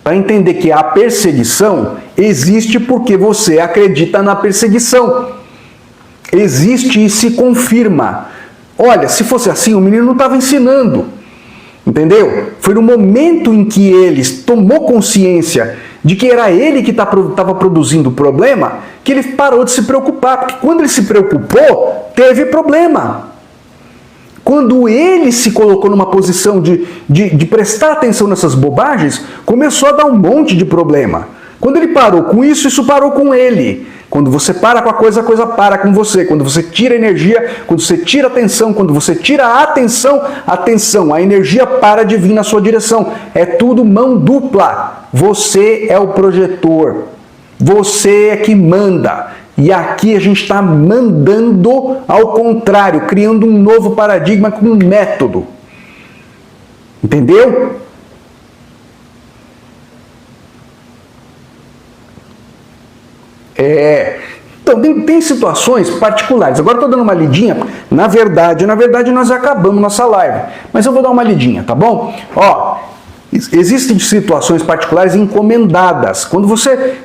para entender que a perseguição existe porque você acredita na perseguição. Existe e se confirma. Olha, se fosse assim, o menino não estava ensinando, entendeu? Foi no momento em que ele tomou consciência de que era ele que estava produzindo o problema, que ele parou de se preocupar, porque quando ele se preocupou, teve problema. Quando ele se colocou numa posição de prestar atenção nessas bobagens, começou a dar um monte de problema. Quando ele parou com isso, isso parou com ele. Quando você para com a coisa para com você. Quando você tira energia, quando você tira atenção, quando você tira a atenção, a energia para de vir na sua direção. É tudo mão dupla. Você é o projetor. Você é que manda. E aqui a gente está mandando ao contrário, criando um novo paradigma com um método. Entendeu? Então, tem situações particulares. Agora estou dando uma lidinha. Na verdade, nós acabamos nossa live. Mas eu vou dar uma lidinha, tá bom? Ó, existem situações particulares encomendadas. Quando você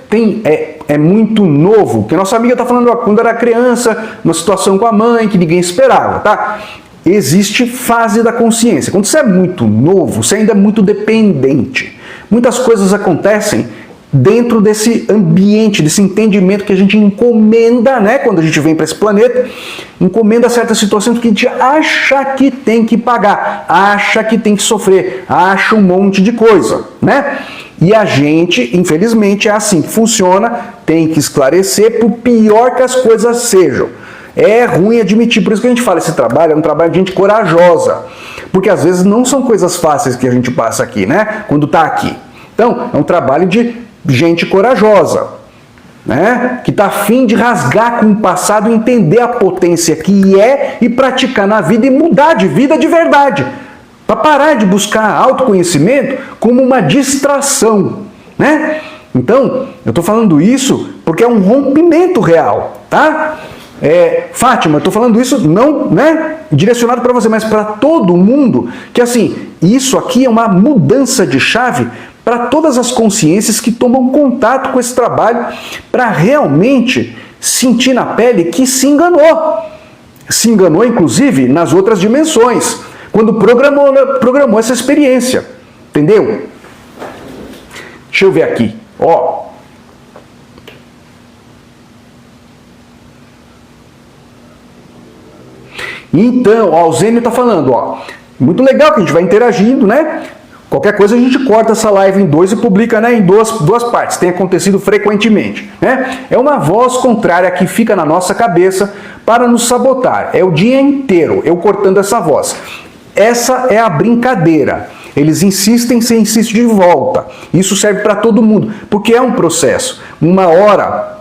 é muito novo, que nossa amiga está falando, ó, quando era criança, uma situação com a mãe que ninguém esperava, tá? Existe fase da consciência. Quando você é muito novo, você ainda é muito dependente. Muitas coisas acontecem dentro desse ambiente, desse entendimento que a gente encomenda, né? Quando a gente vem para esse planeta, encomenda certas situações que a gente acha que tem que pagar, acha que tem que sofrer, acha um monte de coisa, né? E a gente, infelizmente, é assim que funciona, tem que esclarecer, por pior que as coisas sejam. É ruim admitir, por isso que a gente fala, esse trabalho é um trabalho de gente corajosa, porque às vezes não são coisas fáceis que a gente passa aqui, né? Quando está aqui. Então, é um trabalho de gente corajosa, né? Que está a fim de rasgar com o passado, entender a potência que é e praticar na vida e mudar de vida de verdade. Para parar de buscar autoconhecimento como uma distração, né? Então, eu estou falando isso porque é um rompimento real, tá? Fátima, eu estou falando isso não, né, direcionado para você, mas para todo mundo, que assim, isso aqui é uma mudança de chave para todas as consciências que tomam contato com esse trabalho, para realmente sentir na pele que se enganou. Se enganou, inclusive, nas outras dimensões, quando programou essa experiência. Entendeu? Deixa eu ver aqui. Ó. Então, ó, o Zênio está falando, ó. Muito legal que a gente vai interagindo, né? Qualquer coisa a gente corta essa live em 2 e publica, né, em duas partes. Tem acontecido frequentemente, né? É uma voz contrária que fica na nossa cabeça para nos sabotar. É o dia inteiro eu cortando essa voz. Essa é a brincadeira. Eles insistem, você insiste de volta. Isso serve para todo mundo, porque é um processo. Uma hora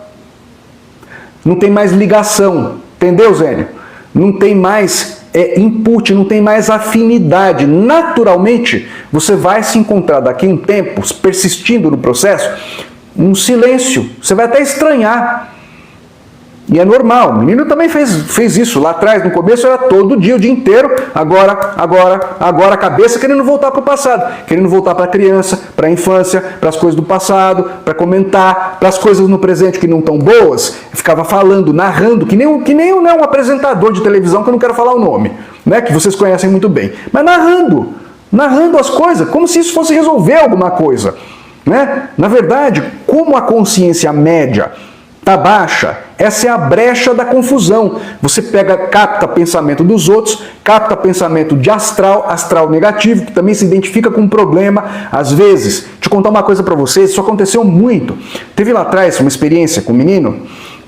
não tem mais ligação, entendeu, Zênio? Não tem mais input, não tem mais afinidade. Naturalmente, você vai se encontrar daqui a um tempo, persistindo no processo, um silêncio. Você vai até estranhar. E é normal. O menino também fez isso lá atrás. No começo era todo dia, o dia inteiro. Agora a cabeça querendo voltar para o passado. Querendo voltar para a criança, para a infância, para as coisas do passado, para comentar, para as coisas no presente que não estão boas. Ficava falando, narrando, que nem um apresentador de televisão, que eu não quero falar o nome, né, que vocês conhecem muito bem. Mas narrando as coisas, como se isso fosse resolver alguma coisa, né? Na verdade, como a consciência média está baixa, essa é a brecha da confusão. Você capta pensamento dos outros, capta pensamento de astral negativo, que também se identifica com um problema. Às vezes, deixa eu contar uma coisa para vocês, isso aconteceu muito. Teve lá atrás uma experiência com o menino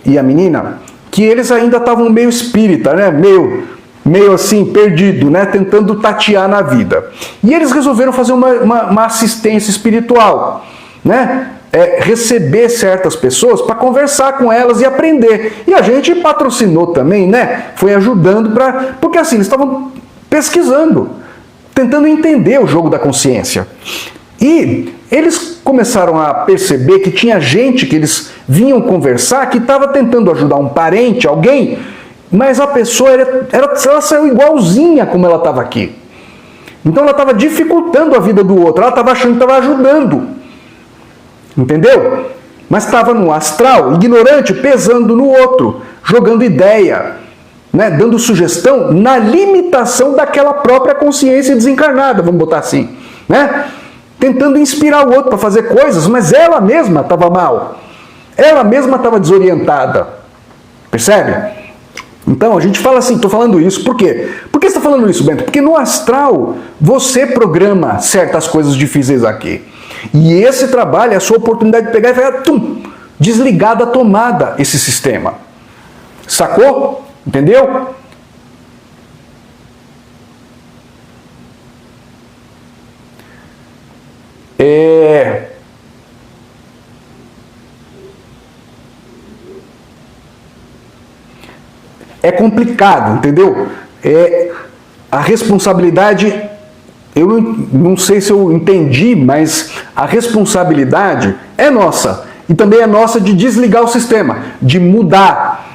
e a menina, que eles ainda estavam meio espírita, né? Meio assim, perdido, né? Tentando tatear na vida. E eles resolveram fazer uma assistência espiritual, né? Receber certas pessoas para conversar com elas e aprender. E a gente patrocinou também, né? Foi ajudando porque assim, eles estavam pesquisando, tentando entender o jogo da consciência. E eles começaram a perceber que tinha gente que eles vinham conversar que estava tentando ajudar um parente, alguém, mas a pessoa ela saiu igualzinha como ela estava aqui. Então ela estava dificultando a vida do outro, ela estava achando que estava ajudando. Entendeu? Mas estava no astral, ignorante, pesando no outro, jogando ideia, né? Dando sugestão na limitação daquela própria consciência desencarnada, vamos botar assim, né? Tentando inspirar o outro para fazer coisas, mas ela mesma estava mal. Ela mesma estava desorientada. Percebe? Então, a gente fala assim, estou falando isso, por quê? Por que você está falando isso, Bento? Porque no astral, você programa certas coisas difíceis aqui. E esse trabalho é a sua oportunidade de pegar e falar, desligar da tomada esse sistema. Sacou? Entendeu? é complicado, entendeu? A responsabilidade, eu não sei se eu entendi, mas a responsabilidade é nossa. E também é nossa de desligar o sistema, de mudar.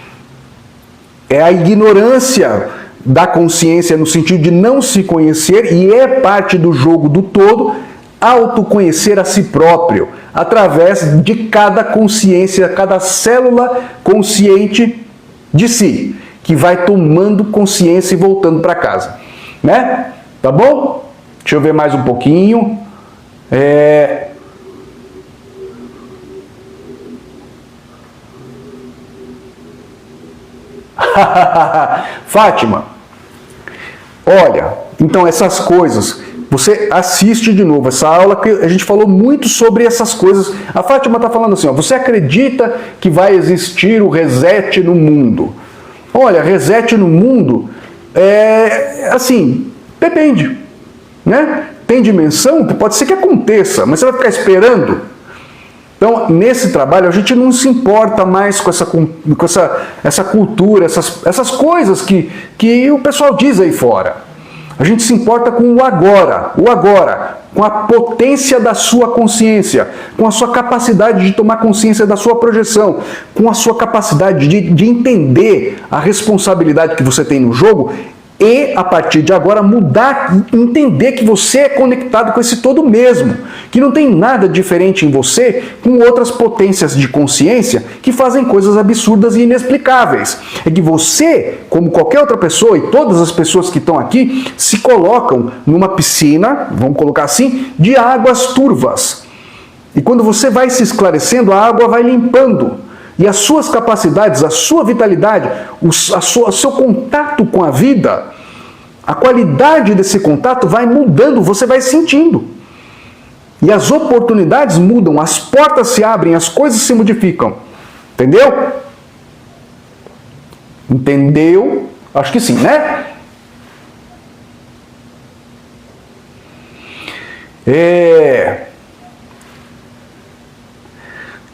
É a ignorância da consciência no sentido de não se conhecer, e é parte do jogo do todo autoconhecer a si próprio, através de cada consciência, cada célula consciente de si, que vai tomando consciência e voltando para casa. Né? Tá bom? Deixa eu ver mais um pouquinho. Fátima, olha, então essas coisas, você assiste de novo essa aula que a gente falou muito sobre essas coisas. A Fátima está falando assim, ó, você acredita que vai existir o reset no mundo? Olha, reset no mundo, assim, depende, né? Tem dimensão que pode ser que aconteça, mas você vai ficar esperando? Então, nesse trabalho, a gente não se importa mais com essa cultura, essas coisas que o pessoal diz aí fora. A gente se importa com o agora, com a potência da sua consciência, com a sua capacidade de tomar consciência da sua projeção, com a sua capacidade de entender a responsabilidade que você tem no jogo e, a partir de agora, mudar, entender que você é conectado com esse todo mesmo, que não tem nada diferente em você com outras potências de consciência que fazem coisas absurdas e inexplicáveis. É que você, como qualquer outra pessoa, e todas as pessoas que estão aqui, se colocam numa piscina, vamos colocar assim, de águas turvas. E quando você vai se esclarecendo, a água vai limpando. E as suas capacidades, a sua vitalidade, o seu contato com a vida, a qualidade desse contato vai mudando, você vai sentindo. E as oportunidades mudam, as portas se abrem, as coisas se modificam. Entendeu? Entendeu? Acho que sim, né?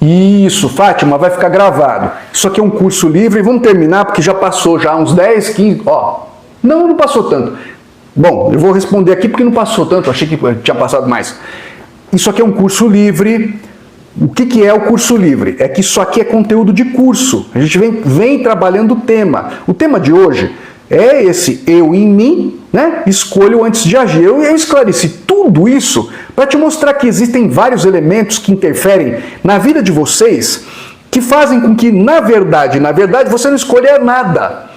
Isso, Fátima, vai ficar gravado. Isso aqui é um curso livre, vamos terminar porque já passou já uns 10, 15, ó. Não passou tanto. Bom, eu vou responder aqui porque não passou tanto, achei que tinha passado mais. Isso aqui é um curso livre. O que é o curso livre? É que isso aqui é conteúdo de curso. A gente vem trabalhando o tema. O tema de hoje é esse eu em mim, né? Escolho antes de agir. Eu esclareci tudo isso para te mostrar que existem vários elementos que interferem na vida de vocês, que fazem com que, na verdade, você não escolha nada.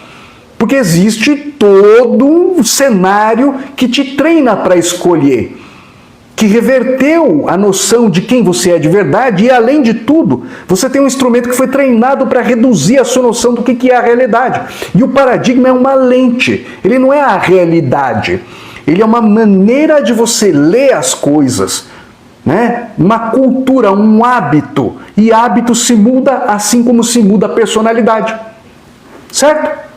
Porque existe todo um cenário que te treina para escolher, que reverteu a noção de quem você é de verdade e, além de tudo, você tem um instrumento que foi treinado para reduzir a sua noção do que é a realidade. E o paradigma é uma lente, ele não é a realidade. Ele é uma maneira de você ler as coisas, né? Uma cultura, um hábito. E hábito se muda assim como se muda a personalidade. Certo?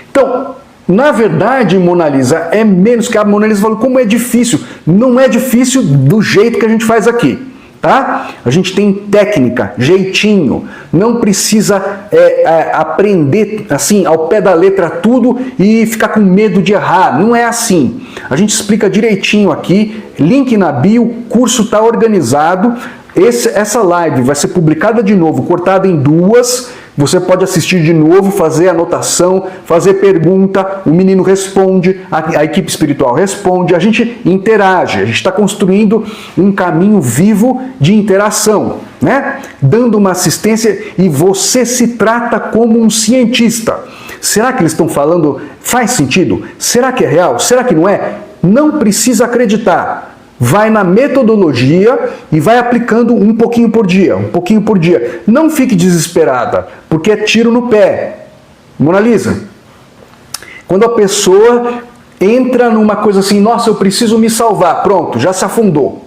Então, na verdade, Mona Lisa, é menos que a Mona Lisa falou, como é difícil. Não é difícil do jeito que a gente faz aqui. Tá? A gente tem técnica, jeitinho, não precisa aprender assim ao pé da letra tudo e ficar com medo de errar, não é assim. A gente explica direitinho aqui, link na bio, o curso está organizado, essa live vai ser publicada de novo, cortada em duas. Você pode assistir de novo, fazer anotação, fazer pergunta, o menino responde, a equipe espiritual responde, a gente interage, a gente está construindo um caminho vivo de interação, né? Dando uma assistência e você se trata como um cientista. Será que eles estão falando, faz sentido? Será que é real? Será que não é? Não precisa acreditar. Vai na metodologia e vai aplicando um pouquinho por dia, um pouquinho por dia. Não fique desesperada, porque é tiro no pé. Mona Lisa, quando a pessoa entra numa coisa assim, nossa, eu preciso me salvar, pronto, já se afundou.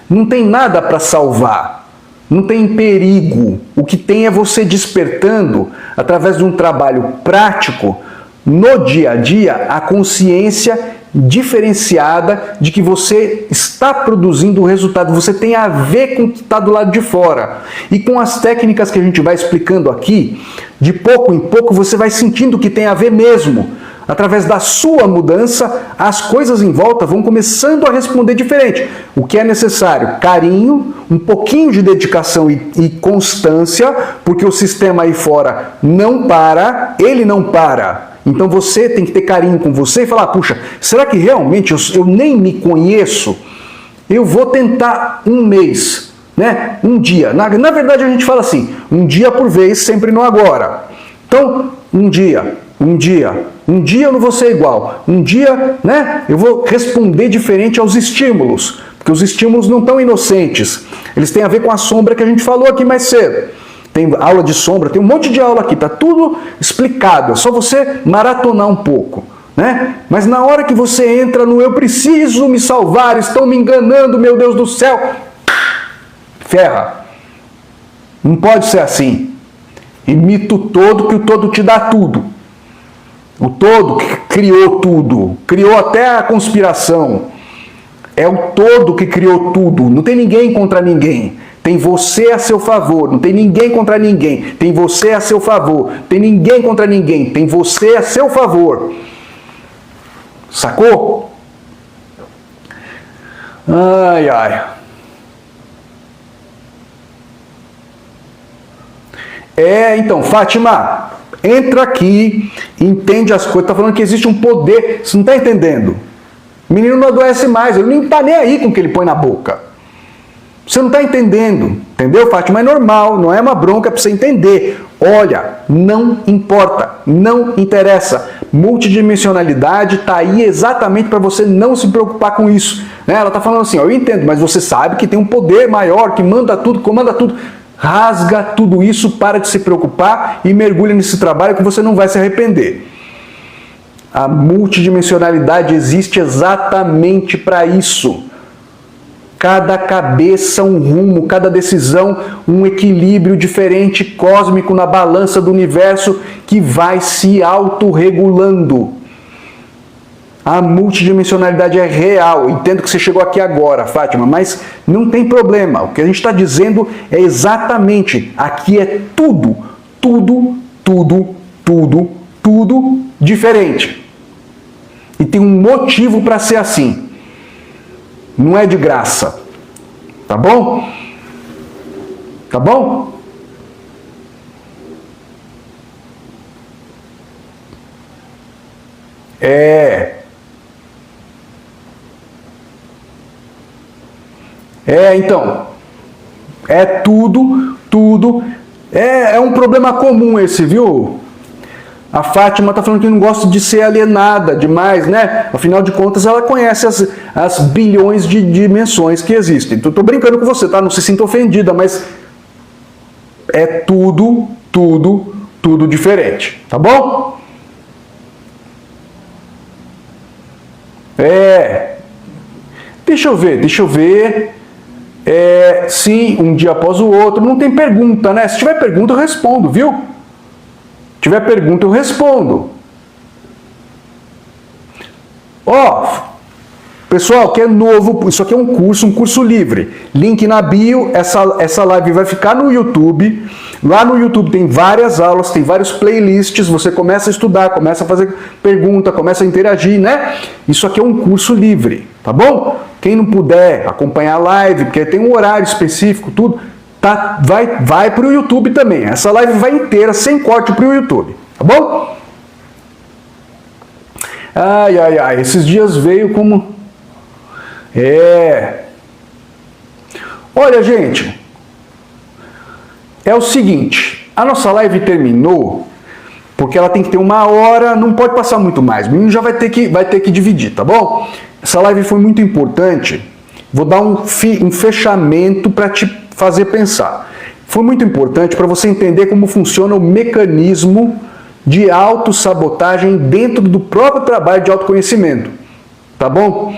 Não tem nada para salvar, não tem perigo. O que tem é você despertando, através de um trabalho prático, no dia a dia, a consciência diferenciada de que você está produzindo o resultado, você tem a ver com o que está do lado de fora. E com as técnicas que a gente vai explicando aqui, de pouco em pouco você vai sentindo que tem a ver mesmo. Através da sua mudança, as coisas em volta vão começando a responder diferente. O que é necessário? Carinho, um pouquinho de dedicação e constância, porque o sistema aí fora não para, ele não para. Então você tem que ter carinho com você e falar, puxa, será que realmente eu nem me conheço? Eu vou tentar um mês, né? Um dia. Na verdade a gente fala assim, um dia por vez, sempre no agora. Então, um dia eu não vou ser igual. Um dia, né, eu vou responder diferente aos estímulos, porque os estímulos não estão inocentes. Eles têm a ver com a sombra que a gente falou aqui mais cedo. Tem aula de sombra, tem um monte de aula aqui, tá tudo explicado. É só você maratonar um pouco, né? Mas na hora que você entra no eu preciso me salvar, estão me enganando, meu Deus do céu, ferra. Não pode ser assim. Imita o todo, que o todo te dá tudo. O todo que criou tudo, criou até a conspiração. É o todo que criou tudo. Não tem ninguém contra ninguém. Tem você a seu favor. Não tem ninguém contra ninguém. Tem você a seu favor. Tem ninguém contra ninguém. Tem você a seu favor. Sacou? Ai, ai. Então, Fátima, entra aqui, entende as coisas, tá falando que existe um poder, você não tá entendendo. O menino não adoece mais, ele não tá nem aí com o que ele põe na boca. Você não tá entendendo, entendeu, Fátima? É normal, não é uma bronca para você entender. Olha, não importa, não interessa. Multidimensionalidade tá aí exatamente para você não se preocupar com isso. Né? Ela tá falando assim, ó, eu entendo, mas você sabe que tem um poder maior que manda tudo, comanda tudo. Rasga tudo isso, para de se preocupar e mergulha nesse trabalho que você não vai se arrepender. A multidimensionalidade existe exatamente para isso. Cada cabeça um rumo, cada decisão um equilíbrio diferente cósmico na balança do universo que vai se autorregulando. A multidimensionalidade é real. Entendo que você chegou aqui agora, Fátima, mas não tem problema. O que a gente está dizendo é exatamente, aqui é tudo diferente. E tem um motivo para ser assim. Não é de graça. Tá bom? Tá bom? Então, é tudo, é um problema comum esse, viu? A Fátima tá falando que não gosta de ser alienada demais, né? Afinal de contas, ela conhece as bilhões de dimensões que existem. Então, tô brincando com você, tá? Não se sinta ofendida, mas é tudo diferente, tá bom? Deixa eu ver. Sim, um dia após o outro. Não tem pergunta, né? Se tiver pergunta, eu respondo, viu? Se tiver pergunta, eu respondo. Pessoal, que é novo, isso aqui é um curso livre. Link na bio, essa live vai ficar no YouTube. Lá no YouTube tem várias aulas, tem vários playlists, você começa a estudar, começa a fazer pergunta, começa a interagir, né? Isso aqui é um curso livre, tá bom? Quem não puder acompanhar a live, porque tem um horário específico, tudo, tá, vai pro YouTube também. Essa live vai inteira, sem corte, pro YouTube, tá bom? Ai, esses dias veio como... Olha, gente, é o seguinte, a nossa live terminou, porque ela tem que ter 1 hora, não pode passar muito mais, o menino já vai ter que dividir, tá bom? Essa live foi muito importante, vou dar um fechamento para te fazer pensar. Foi muito importante para você entender como funciona o mecanismo de autossabotagem dentro do próprio trabalho de autoconhecimento, tá bom?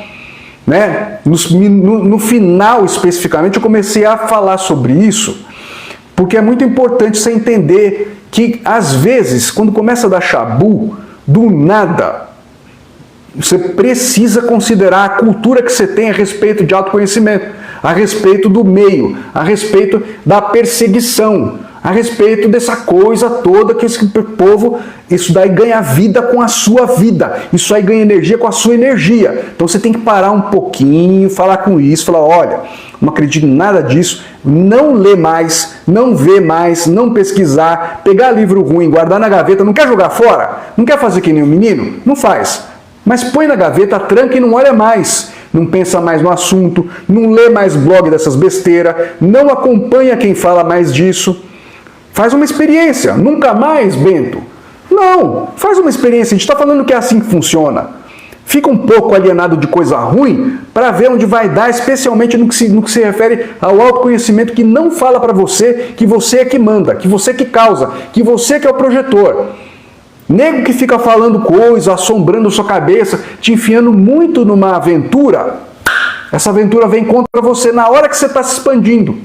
Né? No final, especificamente, eu comecei a falar sobre isso, porque é muito importante você entender que, às vezes, quando começa a dar chabu, do nada, Você precisa considerar a cultura que você tem a respeito de autoconhecimento, a respeito do meio, a respeito da perseguição, a respeito dessa coisa toda que esse povo, isso daí ganha vida com a sua vida, isso aí ganha energia com a sua energia. Então você tem que parar um pouquinho, falar com isso, falar, olha, não acredito em nada disso, não ler mais, não ver mais, não pesquisar, pegar livro ruim, guardar na gaveta, não quer jogar fora? Não quer fazer que nem um menino? Não faz. Mas põe na gaveta, tranca e não olha mais. Não pensa mais no assunto, não lê mais blog dessas besteiras, não acompanha quem fala mais disso. Faz uma experiência. Nunca mais, Bento? Não, faz uma experiência. A gente está falando que é assim que funciona. Fica um pouco alienado de coisa ruim para ver onde vai dar, especialmente no que se refere ao autoconhecimento que não fala para você que você é que manda, que você que causa, que você que é o projetor. Nego que fica falando coisa, assombrando sua cabeça, te enfiando muito numa aventura, essa aventura vem contra você na hora que você está se expandindo.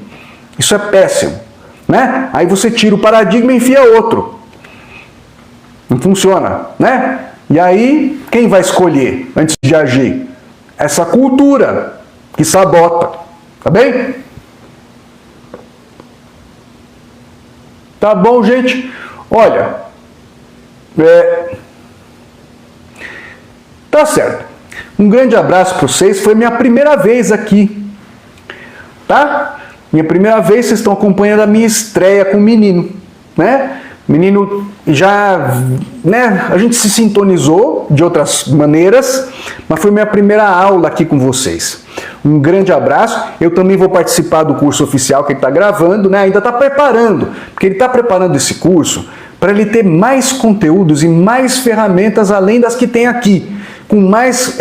Isso é péssimo, né? Aí você tira o paradigma e enfia outro. Não funciona, né? E aí, quem vai escolher antes de agir? Essa cultura que sabota, tá bem? Tá bom, gente? Olha... Tá certo. Um grande abraço para vocês. Foi minha primeira vez aqui, tá? Minha primeira vez, vocês estão acompanhando a minha estreia com o menino, né? O menino já, né? A gente se sintonizou de outras maneiras, mas foi minha primeira aula aqui com vocês. Um grande abraço. Eu também vou participar do curso oficial que ele está gravando, né? Ainda está preparando, porque ele está preparando esse curso para ele ter mais conteúdos e mais ferramentas além das que tem aqui, com mais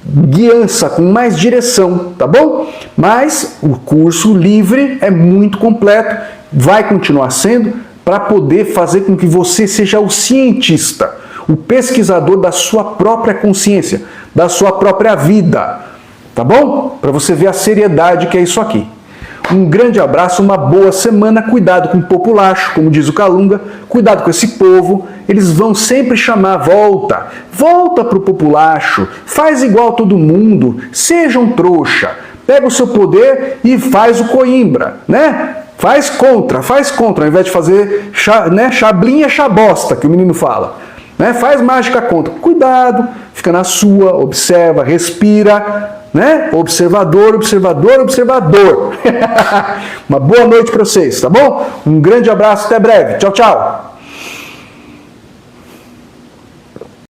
guiança, com mais direção, tá bom? Mas o curso livre é muito completo, vai continuar sendo, para poder fazer com que você seja o cientista, o pesquisador da sua própria consciência, da sua própria vida, tá bom? Para você ver a seriedade que é isso aqui. Um grande abraço, uma boa semana, cuidado com o populacho, como diz o Calunga, cuidado com esse povo, eles vão sempre chamar, volta pro populacho, faz igual todo mundo, seja um trouxa, pega o seu poder e faz o Coimbra, né? Faz contra, ao invés de fazer chablinha chabosta, que o menino fala, né? Faz mágica contra, cuidado, fica na sua, observa, respira, né? Observador, observador, observador. Uma boa noite para vocês, tá bom? Um grande abraço, até breve. Tchau, tchau.